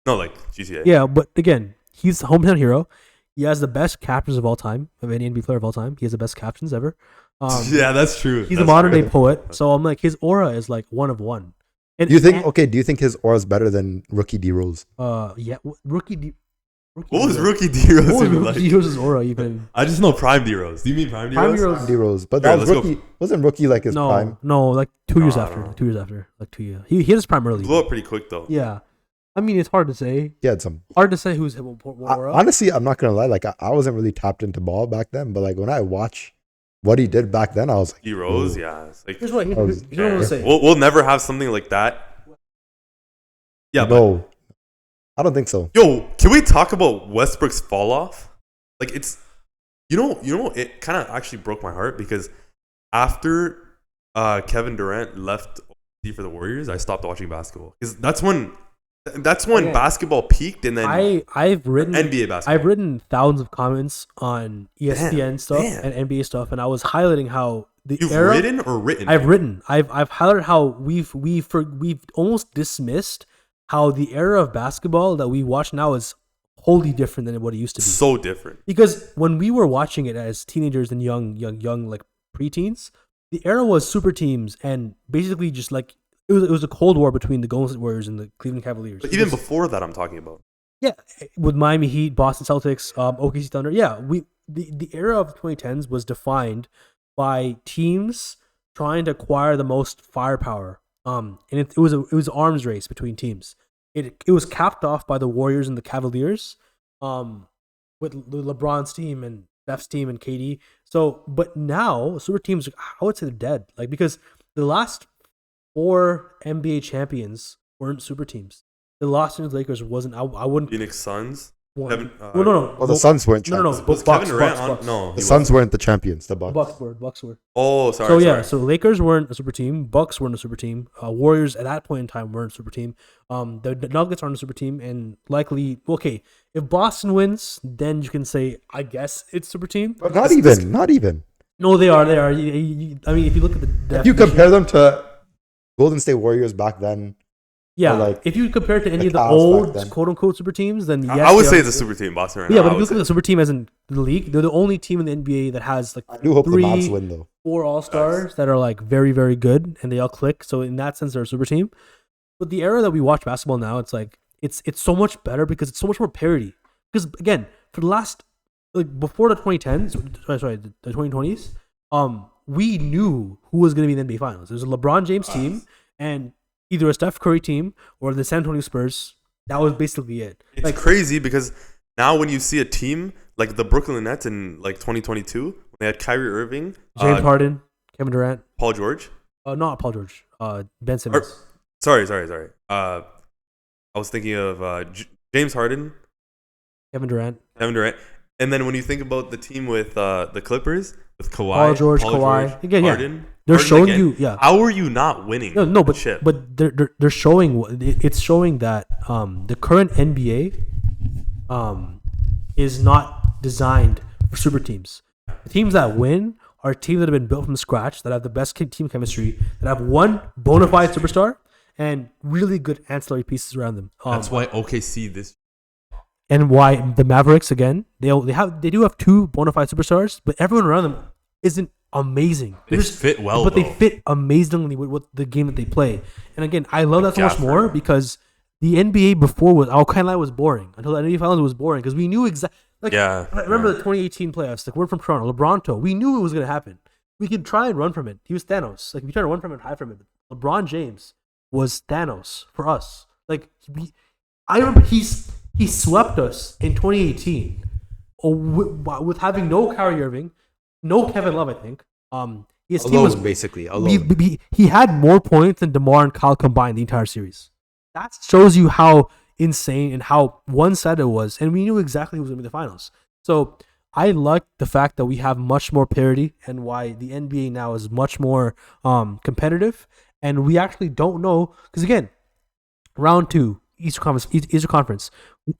Speaker 3: No, like GTA.
Speaker 1: Yeah, but again, he's the hometown hero. He has the best captions of all time, of any NBA player of all time. He has the best captions ever.
Speaker 3: Yeah, that's true.
Speaker 1: He's
Speaker 3: That's
Speaker 1: a modern
Speaker 3: true.
Speaker 1: day poet. So I'm like, his aura is like one of one. And,
Speaker 2: Do you think? Okay, do you think his aura is better than rookie D Rose?
Speaker 1: Yeah, rookie
Speaker 3: What was Rookie D-Rose
Speaker 1: What was
Speaker 3: even
Speaker 1: Rookie
Speaker 3: like?
Speaker 1: D-Rose's aura even?
Speaker 3: I just know Prime D-Rose. Do you mean Prime
Speaker 1: Prime
Speaker 3: D-Rose?
Speaker 1: D-Rose-
Speaker 2: D Rose, but
Speaker 3: Sure,
Speaker 2: that was
Speaker 3: let's go.
Speaker 2: rookie. Wasn't rookie like his prime?
Speaker 1: No, like 2 years
Speaker 3: No,
Speaker 1: after.
Speaker 3: no.
Speaker 1: 2 years after. Like 2 years. He hit his prime early.
Speaker 3: Blew up pretty quick though.
Speaker 1: Yeah. I mean, it's hard to say.
Speaker 2: He had some.
Speaker 1: Hard to say who's hit more aura.
Speaker 2: Honestly, I'm not gonna lie. Like I wasn't really tapped into ball back then, but like when I watch what he did back then, I was like,
Speaker 3: D-Rose,
Speaker 2: ooh.
Speaker 3: yeah. It's like,
Speaker 1: Here's what I
Speaker 2: was-
Speaker 1: want to say.
Speaker 3: we'll never have something like that. Yeah, but
Speaker 2: no, I don't think so.
Speaker 3: yo, can we talk about Westbrook's fall off? Like it's, you know, it kind of actually broke my heart because after Kevin Durant left OKC for the Warriors, I stopped watching basketball because that's when
Speaker 1: Yeah.
Speaker 3: basketball peaked, and then
Speaker 1: I've written
Speaker 3: NBA basketball.
Speaker 1: I've written thousands of comments on ESPN
Speaker 3: Damn,
Speaker 1: stuff
Speaker 3: damn.
Speaker 1: and NBA stuff, and I was highlighting how the
Speaker 3: You've
Speaker 1: era.
Speaker 3: written or written?
Speaker 1: I've written. I've highlighted how we've almost dismissed how the era of basketball that we watch now is wholly different than what it used to be.
Speaker 3: so different.
Speaker 1: Because when we were watching it as teenagers and young like preteens, the era was super teams and basically just like it was a cold war between the Golden State Warriors and the Cleveland Cavaliers.
Speaker 3: But even
Speaker 1: Because-
Speaker 3: before that, I'm talking about.
Speaker 1: yeah, with Miami Heat, Boston Celtics, OKC Thunder. Yeah, the era of the 2010s was defined by teams trying to acquire the most firepower. And it was an arms race between teams. It was capped off by the Warriors and the Cavaliers, with LeBron's team and Steph's team and KD. So, but now super teams, I would say they're dead. Like because the last 4 NBA champions weren't super teams. The Los Angeles Lakers wasn't. I wouldn't.
Speaker 3: Phoenix Suns.
Speaker 1: Want,
Speaker 3: Kevin-
Speaker 1: well, no.
Speaker 2: Well, the Suns weren't
Speaker 1: No,
Speaker 2: champions.
Speaker 1: no,
Speaker 3: Was
Speaker 1: Bucks,
Speaker 3: Kevin Durant
Speaker 1: Bucks.
Speaker 3: on? No,
Speaker 2: The
Speaker 3: he
Speaker 2: Suns
Speaker 3: wasn't.
Speaker 2: weren't the champions. The Bucks.
Speaker 1: Bucks were.
Speaker 3: Oh, sorry.
Speaker 1: So yeah,
Speaker 3: sorry.
Speaker 1: so Lakers weren't a super team. Bucks weren't a super team. Warriors at that point in time weren't a super team. The Nuggets aren't a super team, and likely okay. If Boston wins, then you can say I guess it's super team.
Speaker 2: But not even. Not even.
Speaker 1: No, they are. They are. I mean, if you look at the
Speaker 2: If you
Speaker 1: definition-
Speaker 2: compare them to Golden State Warriors back then,
Speaker 1: yeah,
Speaker 2: like,
Speaker 1: if you compare it to any
Speaker 2: the
Speaker 1: of the
Speaker 2: Cavs back
Speaker 1: old
Speaker 2: then.
Speaker 1: quote unquote super teams, then yes,
Speaker 3: I would
Speaker 1: they
Speaker 3: say
Speaker 1: are-
Speaker 3: it's a super team, Boston. Right
Speaker 1: Yeah,
Speaker 3: now,
Speaker 1: but
Speaker 3: I
Speaker 1: if you
Speaker 3: would
Speaker 1: look at
Speaker 3: say.
Speaker 1: the super team as in the league, they're the only team in the NBA that has like
Speaker 2: I do hope the
Speaker 1: 3,
Speaker 2: Mavs win though.
Speaker 1: 4 all-stars that are like very, very good and they all click. So in that sense, they're a super team. But the era that we watch basketball now, it's like it's so much better because it's so much more parity. Because again, for the last like before the 2010s, the 2020s, we knew who was going to be in the NBA Finals. There was a LeBron James team and either a Steph Curry team or the San Antonio Spurs. That was basically it.
Speaker 3: It's
Speaker 1: Like
Speaker 3: crazy because now when you see a team like the Brooklyn Nets in like 2022, when they had Kyrie Irving,
Speaker 1: James Harden, Kevin Durant,
Speaker 3: Paul George.
Speaker 1: not Paul George, Ben Simmons.
Speaker 3: Sorry. I was thinking of James Harden,
Speaker 1: Kevin Durant,
Speaker 3: Kevin Durant, and then when you think about the team with the Clippers with Kawhi,
Speaker 1: Paul George, Kawhi. Again, yeah.
Speaker 3: Harden,
Speaker 1: They're
Speaker 3: Harden
Speaker 1: showing
Speaker 3: again.
Speaker 1: you, yeah.
Speaker 3: How are you not winning?
Speaker 1: No,
Speaker 3: the chip?
Speaker 1: but they're showing it's showing that the current NBA is not designed for super teams. The teams that win are teams that have been built from scratch, that have the best team chemistry, that have one bona fide superstar and really good ancillary pieces around them.
Speaker 3: That's why OKC this.
Speaker 1: and why the Mavericks again they do have two bona fide superstars, but everyone around them isn't amazing.
Speaker 3: They just fit well,
Speaker 1: but
Speaker 3: though.
Speaker 1: they fit amazingly with what the game that they play. And again, I love that so much more because the NBA before was boring until the NBA Finals was boring because we knew exactly. Like,
Speaker 3: Yeah.
Speaker 1: I remember the 2018 playoffs. Like, we're from Toronto, LeBronto. We knew it was gonna happen. We could try and run from it. He was Thanos. Like, we tried to run from it, hide from it. But LeBron James was Thanos for us. Like, I remember he swept us in 2018 with having no Kyrie Irving, no Kevin Love. I think. His team was
Speaker 2: basically alone.
Speaker 1: He had more points than DeMar and Kyle combined the entire series. That shows you how insane and how one-sided it was, and we knew exactly who was going to be the finals. So I like the fact that we have much more parity and why the NBA now is much more competitive, and we actually don't know because again, round 2 Eastern Conference,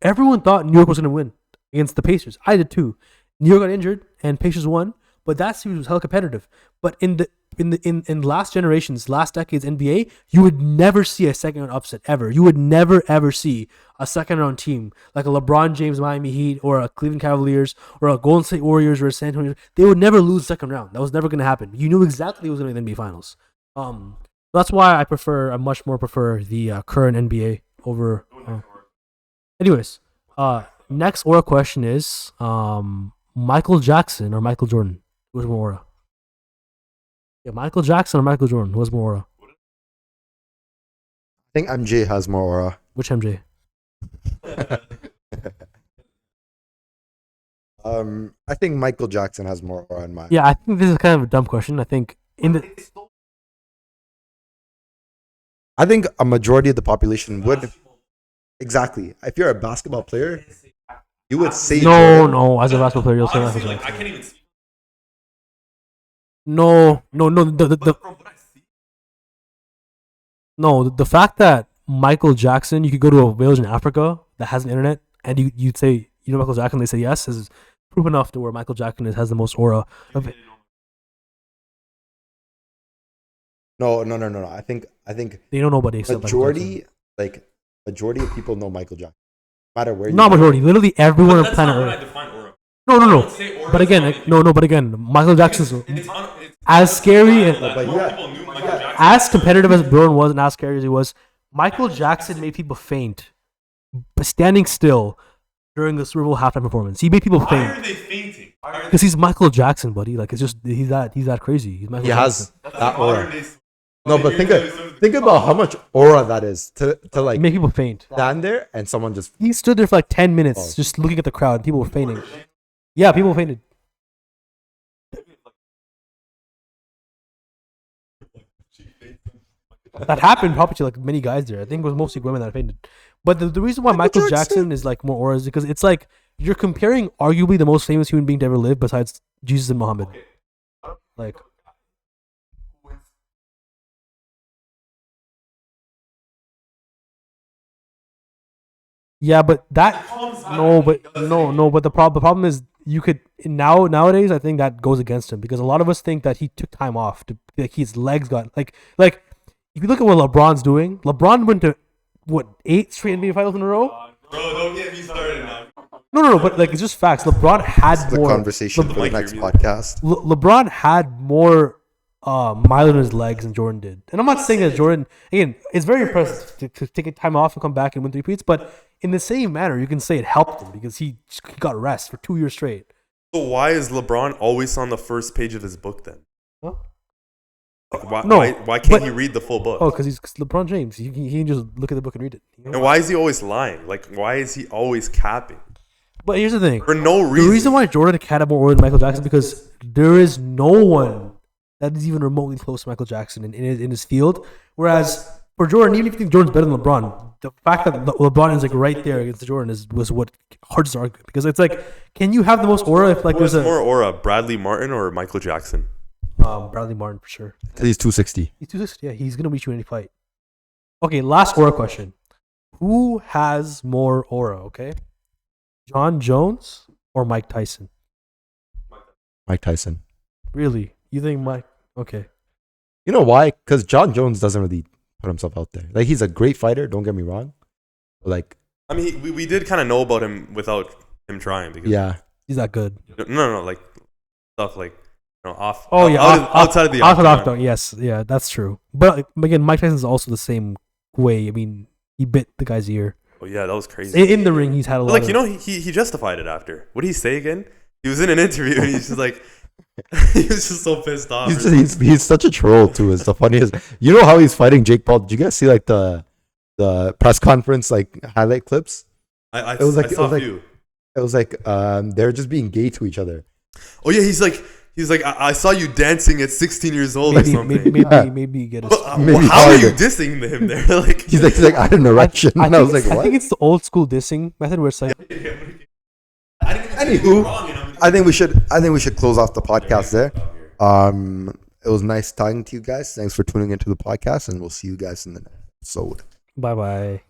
Speaker 1: everyone thought New York was going to win against the Pacers. I did too. New York got injured and Pacers won, but that series was hella competitive. But in last decades NBA, you would never see a second round upset ever. You would never ever see a second round team like a LeBron James Miami Heat or a Cleveland Cavaliers or a Golden State Warriors or a San Antonio. They would never lose second round. That was never going to happen. You knew exactly who was going to be the NBA Finals. That's why I much more prefer the current NBA over. Anyways, next aura question is Michael Jackson or Michael Jordan? Who has more aura? Yeah, Michael Jackson or Michael Jordan? Who has more aura?
Speaker 2: I think MJ has more aura.
Speaker 1: Which MJ?
Speaker 2: I think Michael Jackson has more aura in my.
Speaker 1: Yeah, I think this is kind of a dumb question. I think
Speaker 2: I think a majority of the population would. Exactly. If you're a basketball player, you would say Jordan.
Speaker 1: No. As a basketball player, you'll say Michael
Speaker 3: Honestly,
Speaker 1: Jackson.
Speaker 3: I can't even speak.
Speaker 1: No. The fact that Michael Jackson, you could go to a village in Africa that has an internet, and you'd say, you know, Michael Jackson, they say yes, is proof enough to where Michael Jackson has the most aura of it.
Speaker 2: No. I think
Speaker 1: They know nobody except
Speaker 2: majority of people know Michael Jackson. No matter where.
Speaker 1: Not majority. Literally everyone on planet
Speaker 3: That's not when I
Speaker 1: Earth.
Speaker 3: define aura.
Speaker 1: No. But again, Michael Jackson's as scary and as competitive as Jordan was and as scary as he was. Michael Jackson made people faint, standing still during the Super Bowl halftime performance. He made people
Speaker 3: Why
Speaker 1: faint
Speaker 3: are they fainting?
Speaker 1: because he's Michael Jackson, buddy. Like, it's just he's that crazy. He's Michael
Speaker 2: He
Speaker 1: Jackson.
Speaker 2: has that aura. No, but think about how much aura that is to like
Speaker 1: He made people faint.
Speaker 2: stand there and someone just.
Speaker 1: He stood there for like 10 minutes
Speaker 2: Oh.
Speaker 1: just looking at the crowd. And people were fainting. Yeah, people fainted. That happened probably to like many guys there. I think it was mostly women that fainted. But the reason why Michael Jackson is like more aura is because it's like you're comparing arguably the most famous human being to ever live besides Jesus and Muhammad. Like, yeah, but that but the problem is you could nowadays I think that goes against him because a lot of us think that he took time off to like his legs got like if you look at what LeBron's doing, LeBron went to what 8 straight NBA finals in a row.
Speaker 3: Bro, don't get me started now.
Speaker 1: No, but like it's just facts. LeBron had
Speaker 2: The
Speaker 1: more
Speaker 2: conversation for the
Speaker 3: Mike,
Speaker 2: next
Speaker 3: you're
Speaker 2: podcast.
Speaker 1: LeBron had more miles on his legs than Jordan did. And I'm not saying that Jordan, again, it's very impressive to take a time off and come back and win 3 peats, but in the same manner, you can say it helped him because he got rest for 2 years straight.
Speaker 3: So why is LeBron always on the first page of his book then?
Speaker 1: Huh?
Speaker 3: Like,
Speaker 1: No,
Speaker 3: why can't
Speaker 1: but-
Speaker 3: he read the full book?
Speaker 1: Oh, because he's LeBron James. He can just look at the book and read it. You know?
Speaker 3: And why is he always lying? Like, why is he always capping?
Speaker 1: But here's the thing.
Speaker 3: For no
Speaker 1: The
Speaker 3: reason.
Speaker 1: reason why Jordan had more than Michael Jackson is because there is no one that is even remotely close to Michael Jackson in his field. Whereas for Jordan, even if you think Jordan's better than LeBron, the fact that LeBron is like right there against Jordan was what hard to argue because it's like, can you have the most aura if like
Speaker 3: Who has
Speaker 1: there's a
Speaker 3: more aura, Bradley Martin or Michael Jackson?
Speaker 1: Bradley Martin for sure.
Speaker 2: He's 260.
Speaker 1: He's 260. Yeah, he's gonna beat you in any fight. Okay, last aura question: who has more aura? Okay, John Jones or Mike Tyson?
Speaker 2: Mike Tyson.
Speaker 1: Really? You think Mike? Okay.
Speaker 2: You know why? Because John Jones doesn't really put himself out there. Like, he's a great fighter, don't get me wrong. But like,
Speaker 3: I mean, we did kind of know about him without him trying because
Speaker 1: He's that good.
Speaker 3: no, like stuff like off.
Speaker 1: Oh yeah,
Speaker 3: outside of the
Speaker 1: octagon.
Speaker 3: octagon.
Speaker 1: Yes, yeah, that's true. But again, Mike Tyson's also the same way. I mean, he bit the guy's ear.
Speaker 3: Oh yeah, that was crazy.
Speaker 1: In the ring, he's had a lot.
Speaker 3: Like he justified it after. What did he say again? He was in an interview and he's just like, he was just so pissed off.
Speaker 2: He's such a troll too. It's the funniest. You know how he's fighting Jake Paul? Did you guys see like the press conference like highlight clips?
Speaker 3: I saw a few.
Speaker 2: It was like they're just being gay to each other.
Speaker 3: Oh yeah, he's like I saw you dancing at 16 years old or something.
Speaker 1: Maybe get it.
Speaker 3: How are you dissing him there? Like
Speaker 2: he's like I had an erection. And I was like, what?
Speaker 1: I think it's the old school dissing method where it's like.
Speaker 2: Anywho, I think we should close off the podcast there. It was nice talking to you guys. Thanks for tuning into the podcast, and we'll see you guys in the next episode.
Speaker 1: Bye bye.